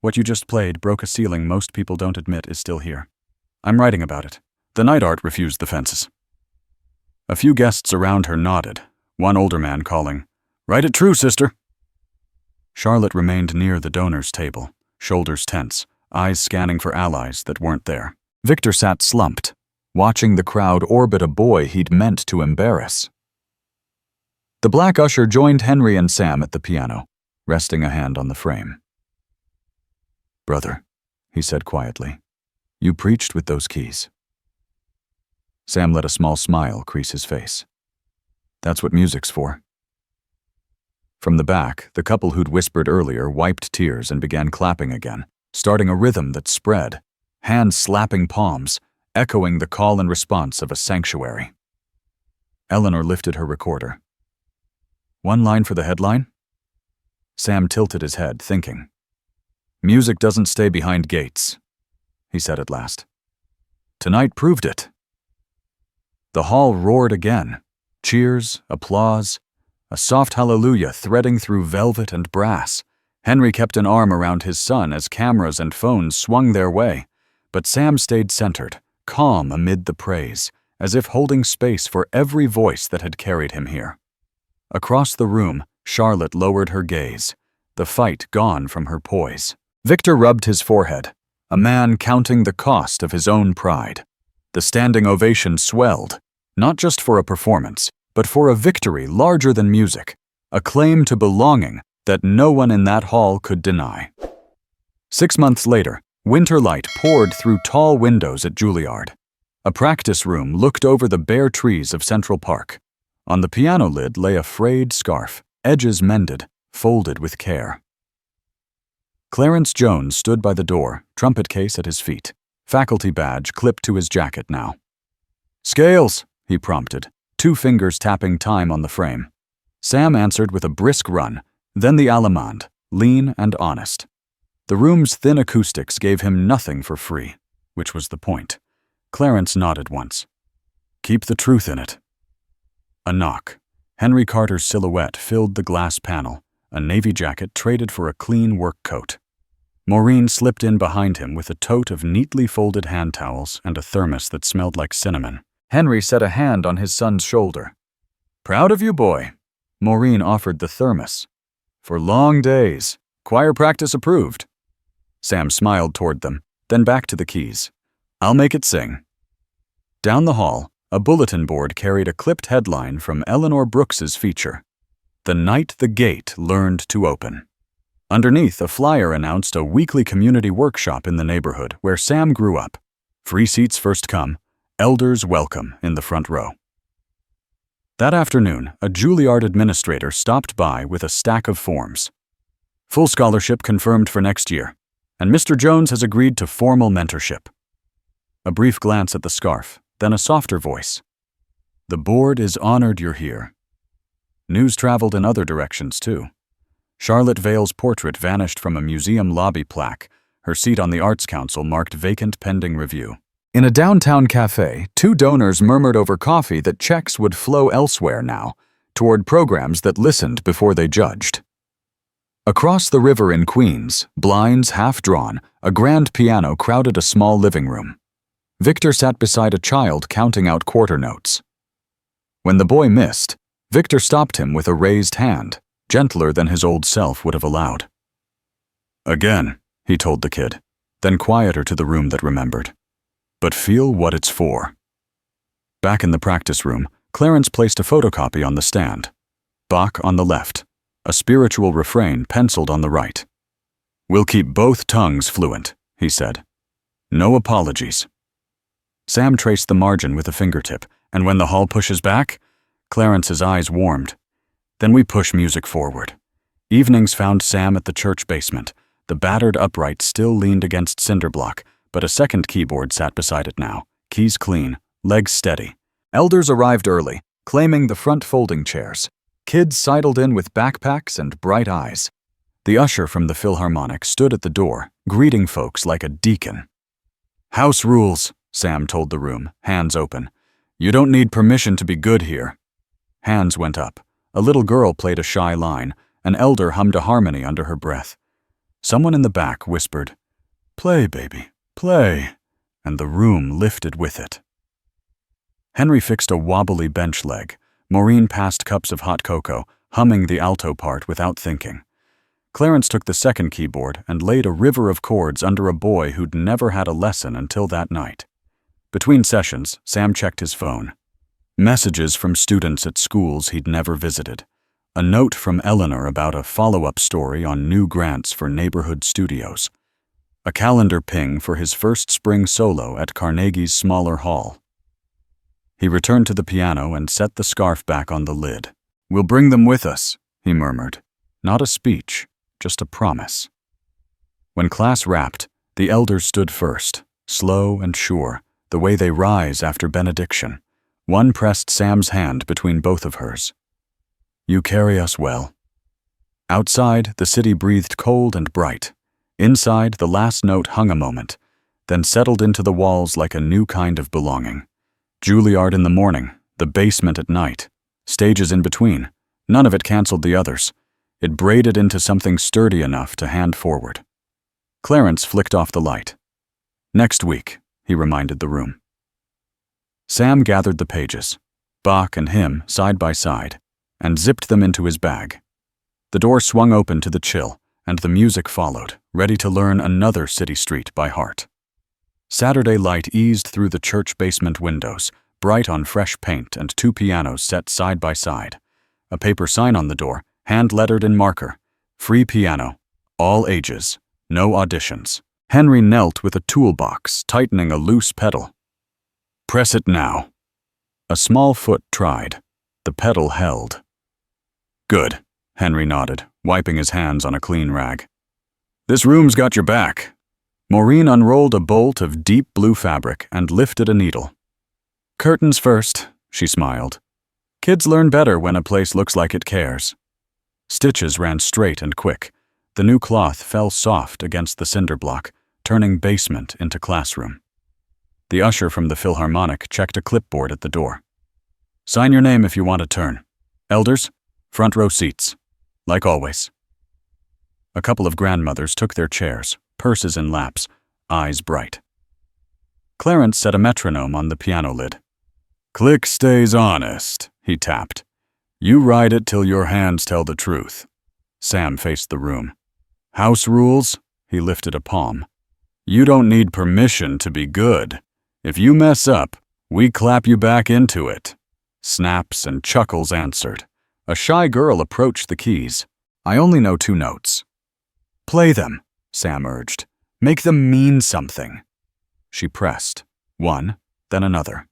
"What you just played broke a ceiling most people don't admit is still here. I'm writing about it. The night art refused the fences." A few guests around her nodded, one older man calling, "Write it true, sister." Charlotte remained near the donors' table, shoulders tense, eyes scanning for allies that weren't there. Victor sat slumped, watching the crowd orbit a boy he'd meant to embarrass. The black usher joined Henry and Sam at the piano, resting a hand on the frame. "Brother," he said quietly, "you preached with those keys." Sam let a small smile crease his face. "That's what music's for." From the back, the couple who'd whispered earlier wiped tears and began clapping again, starting a rhythm that spread, hands slapping palms, echoing the call and response of a sanctuary. Eleanor lifted her recorder. "One line for the headline?" Sam tilted his head, thinking. "Music doesn't stay behind gates," he said at last. "Tonight proved it." The hall roared again. Cheers, applause, a soft hallelujah threading through velvet and brass. Henry kept an arm around his son as cameras and phones swung their way, but Sam stayed centered, calm amid the praise, as if holding space for every voice that had carried him here. Across the room, Charlotte lowered her gaze, the fight gone from her poise. Victor rubbed his forehead, a man counting the cost of his own pride. The standing ovation swelled, not just for a performance, but for a victory larger than music, a claim to belonging that no one in that hall could deny. 6 months later, winter light poured through tall windows at Juilliard. A practice room looked over the bare trees of Central Park. On the piano lid lay a frayed scarf, edges mended, folded with care. Clarence Jones stood by the door, trumpet case at his feet, faculty badge clipped to his jacket now. "Scales," he prompted, 2 fingers tapping time on the frame. Sam answered with a brisk run, then the allemande, lean and honest. The room's thin acoustics gave him nothing for free, which was the point. Clarence nodded once. "Keep the truth in it." A knock. Henry Carter's silhouette filled the glass panel, a navy jacket traded for a clean work coat. Maureen slipped in behind him with a tote of neatly folded hand towels and a thermos that smelled like cinnamon. Henry set a hand on his son's shoulder. "Proud of you, boy." Maureen offered the thermos. "For long days. Choir practice approved." Sam smiled toward them, then back to the keys. "I'll make it sing." Down the hall, A bulletin board carried a clipped headline from Eleanor Brooks's feature, "The Night the Gate Learned to Open." Underneath, a flyer announced a weekly community workshop in the neighborhood where Sam grew up. Free seats first come, elders welcome in the front row. That afternoon, a Juilliard administrator stopped by with a stack of forms. Full scholarship confirmed for next year, and Mr. Jones has agreed to formal mentorship. A brief glance at the scarf, then a softer voice. "The board is honored you're here." News traveled in other directions, too. Charlotte Vale's portrait vanished from a museum lobby plaque. Her seat on the Arts Council marked vacant pending review. In a downtown cafe, two donors murmured over coffee that checks would flow elsewhere now, toward programs that listened before they judged. Across the river in Queens, blinds half drawn, a grand piano crowded a small living room. Victor sat beside a child counting out quarter notes. When the boy missed, Victor stopped him with a raised hand, gentler than his old self would have allowed. "Again," he told the kid, then quieter to the room that remembered. "But feel what it's for." Back in the practice room, Clarence placed a photocopy on the stand. Bach on the left, a spiritual refrain penciled on the right. "We'll keep both tongues fluent," he said. "No apologies." Sam traced the margin with a fingertip, and when the hall pushes back, Clarence's eyes warmed. Then we push music forward. Evenings found Sam at the church basement. The battered upright still leaned against cinder block, but a second keyboard sat beside it now, keys clean, legs steady. Elders arrived early, claiming the front folding chairs. Kids sidled in with backpacks and bright eyes. The usher from the Philharmonic stood at the door, greeting folks like a deacon. "House rules," Sam told the room, hands open. "You don't need permission to be good here." Hands went up. A little girl played a shy line. An elder hummed a harmony under her breath. Someone in the back whispered, "Play, baby, play," and the room lifted with it. Henry fixed a wobbly bench leg. Maureen passed cups of hot cocoa, humming the alto part without thinking. Clarence took the second keyboard and laid a river of chords under a boy who'd never had a lesson until that night. Between sessions, Sam checked his phone. Messages from students at schools he'd never visited. A note from Eleanor about a follow-up story on new grants for neighborhood studios. A calendar ping for his first spring solo at Carnegie's smaller hall. He returned to the piano and set the scarf back on the lid. "We'll bring them with us," he murmured. Not a speech, just a promise. When class wrapped, the elders stood first, slow and sure, the way they rise after benediction. One pressed Sam's hand between both of hers. "You carry us well." Outside, the city breathed cold and bright. Inside, the last note hung a moment, then settled into the walls like a new kind of belonging. Juilliard in the morning, the basement at night, stages in between. None of it canceled the others. It braided into something sturdy enough to hand forward. Clarence flicked off the light. "Next week," he reminded the room. Sam gathered the pages, Bach and him side by side, and zipped them into his bag. The door swung open to the chill, and the music followed, ready to learn another city street by heart. Saturday light eased through the church basement windows, bright on fresh paint and two pianos set side by side. A paper sign on the door, hand-lettered in marker. "Free piano. All ages. No auditions." Henry knelt with a toolbox, tightening a loose pedal. "Press it now." A small foot tried. The pedal held. "Good," Henry nodded, wiping his hands on a clean rag. "This room's got your back." Maureen unrolled a bolt of deep blue fabric and lifted a needle. "Curtains first," she smiled. "Kids learn better when a place looks like it cares." Stitches ran straight and quick. The new cloth fell soft against the cinder block, turning basement into classroom. The usher from the Philharmonic checked a clipboard at the door. "Sign your name if you want a turn. Elders, front row seats. Like always." A couple of grandmothers took their chairs, purses in laps, eyes bright. Clarence set a metronome on the piano lid. "Click stays honest," he tapped. "You ride it till your hands tell the truth." Sam faced the room. "House rules?" He lifted a palm. "You don't need permission to be good. If you mess up, We clap you back into it. Snaps and chuckles answered. A shy girl approached the keys. I only know 2 notes. Play them, Sam urged. Make them mean something. She pressed. One, then another.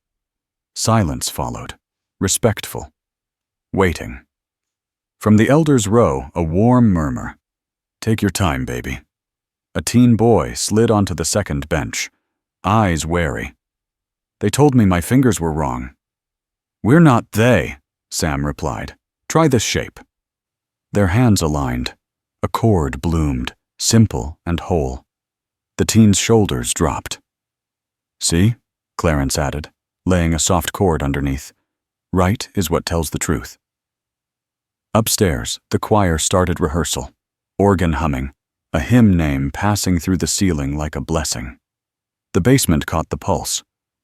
Silence followed. Respectful. Waiting. From the elders' row, a warm murmur. Take your time, baby. A teen boy slid onto the second bench, eyes wary. They told me my fingers were wrong. We're not they, Sam replied. Try this shape. Their hands aligned. A chord bloomed, simple and whole. The teen's shoulders dropped. See, Clarence added, laying a soft chord underneath. Right is what tells the truth. Upstairs, the choir started rehearsal. Organ humming, a hymn name passing through the ceiling like a blessing. The basement caught the pulse.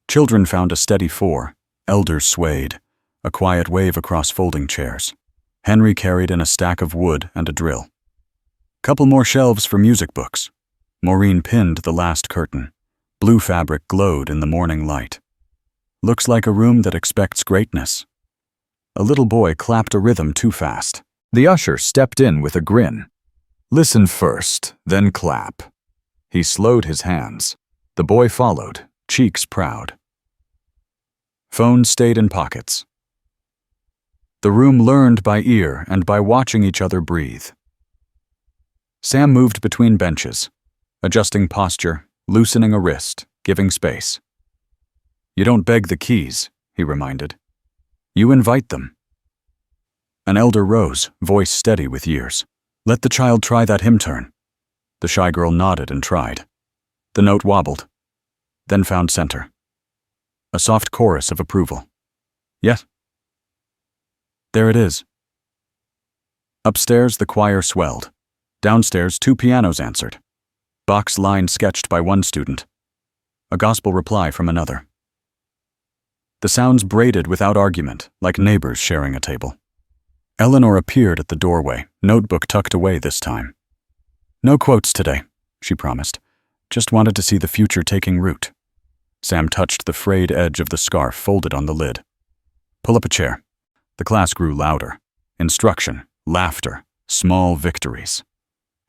Children found a steady 4. Elders swayed, a quiet wave across folding chairs. Henry carried in a stack of wood and a drill. Couple more shelves for music books. Maureen pinned the last curtain. Blue fabric glowed in the morning light. Looks like a room that expects greatness. A little boy clapped a rhythm too fast. The usher stepped in with a grin. Listen first, then clap. He slowed his hands. The boy followed, cheeks proud. Phones stayed in pockets. The room learned by ear and by watching each other breathe. Sam moved between benches, adjusting posture, loosening a wrist, giving space. You don't beg the keys, he reminded. You invite them. An elder rose, voice steady with years. Let the child try that hymn turn. The shy girl nodded and tried. The note wobbled, then found center. A soft chorus of approval. Yes. There it is. Upstairs, the choir swelled. Downstairs, 2 pianos answered. Bach's line sketched by one student. A gospel reply from another. The sounds braided without argument, like neighbors sharing a table. Eleanor appeared at the doorway, notebook tucked away this time. No quotes today, she promised. Just wanted to see the future taking root. Sam touched the frayed edge of the scarf folded on the lid. Pull up a chair. The class grew louder. Instruction, laughter, small victories.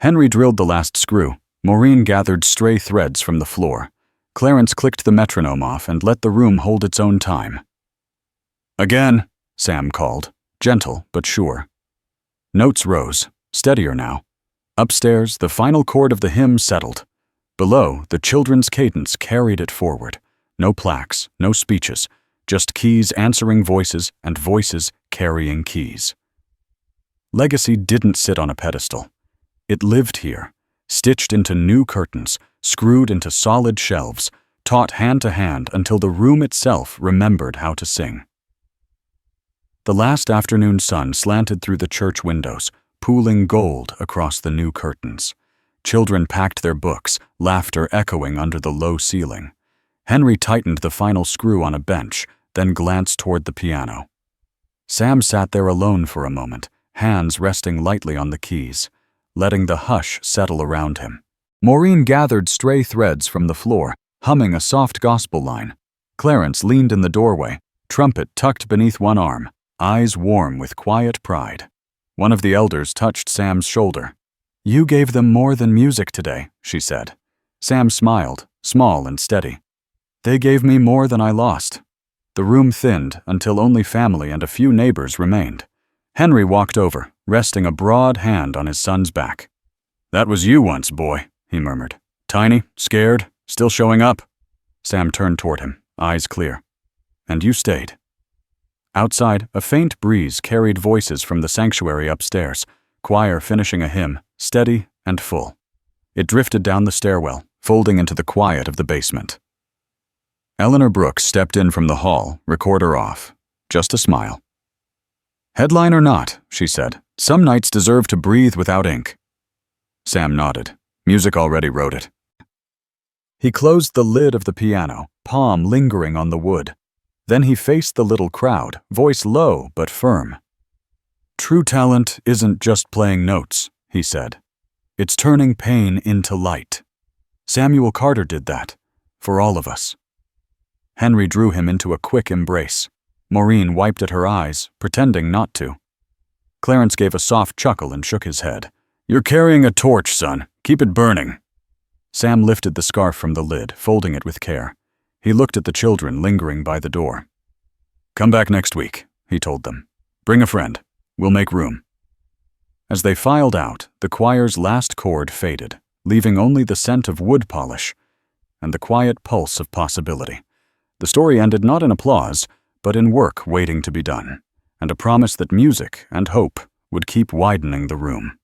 Henry drilled the last screw. Maureen gathered stray threads from the floor. Clarence clicked the metronome off and let the room hold its own time. Again, Sam called, gentle but sure. Notes rose, steadier now. Upstairs, the final chord of the hymn settled. Below, the children's cadence carried it forward. No plaques, no speeches, just keys answering voices and voices carrying keys. Legacy didn't sit on a pedestal. It lived here, stitched into new curtains, screwed into solid shelves, taught hand to hand until the room itself remembered how to sing. The last afternoon sun slanted through the church windows, pooling gold across the new curtains. Children packed their books, laughter echoing under the low ceiling. Henry tightened the final screw on a bench, then glanced toward the piano. Sam sat there alone for a moment, hands resting lightly on the keys, letting the hush settle around him. Maureen gathered stray threads from the floor, humming a soft gospel line. Clarence leaned in the doorway, trumpet tucked beneath one arm, eyes warm with quiet pride. One of the elders touched Sam's shoulder. You gave them more than music today, she said. Sam smiled, small and steady. They gave me more than I lost. The room thinned until only family and a few neighbors remained. Henry walked over, resting a broad hand on his son's back. That was you once, boy, he murmured. Tiny, scared, still showing up. Sam turned toward him, eyes clear. And you stayed. Outside, a faint breeze carried voices from the sanctuary upstairs, choir finishing a hymn, steady and full. It drifted down the stairwell, folding into the quiet of the basement. Eleanor Brooks stepped in from the hall, recorder off. Just a smile. Headline or not, she said, some nights deserve to breathe without ink. Sam nodded. Music already wrote it. He closed the lid of the piano, palm lingering on the wood. Then he faced the little crowd, voice low but firm. True talent isn't just playing notes, he said. It's turning pain into light. Samuel Carter did that, for all of us. Henry drew him into a quick embrace. Maureen wiped at her eyes, pretending not to. Clarence gave a soft chuckle and shook his head. "You're carrying a torch, son. Keep it burning." Sam lifted the scarf from the lid, folding it with care. He looked at the children lingering by the door. "Come back next week," he told them. "Bring a friend. We'll make room." As they filed out, the choir's last chord faded, leaving only the scent of wood polish and the quiet pulse of possibility. The story ended not in applause, but in work waiting to be done, and a promise that music and hope would keep widening the room.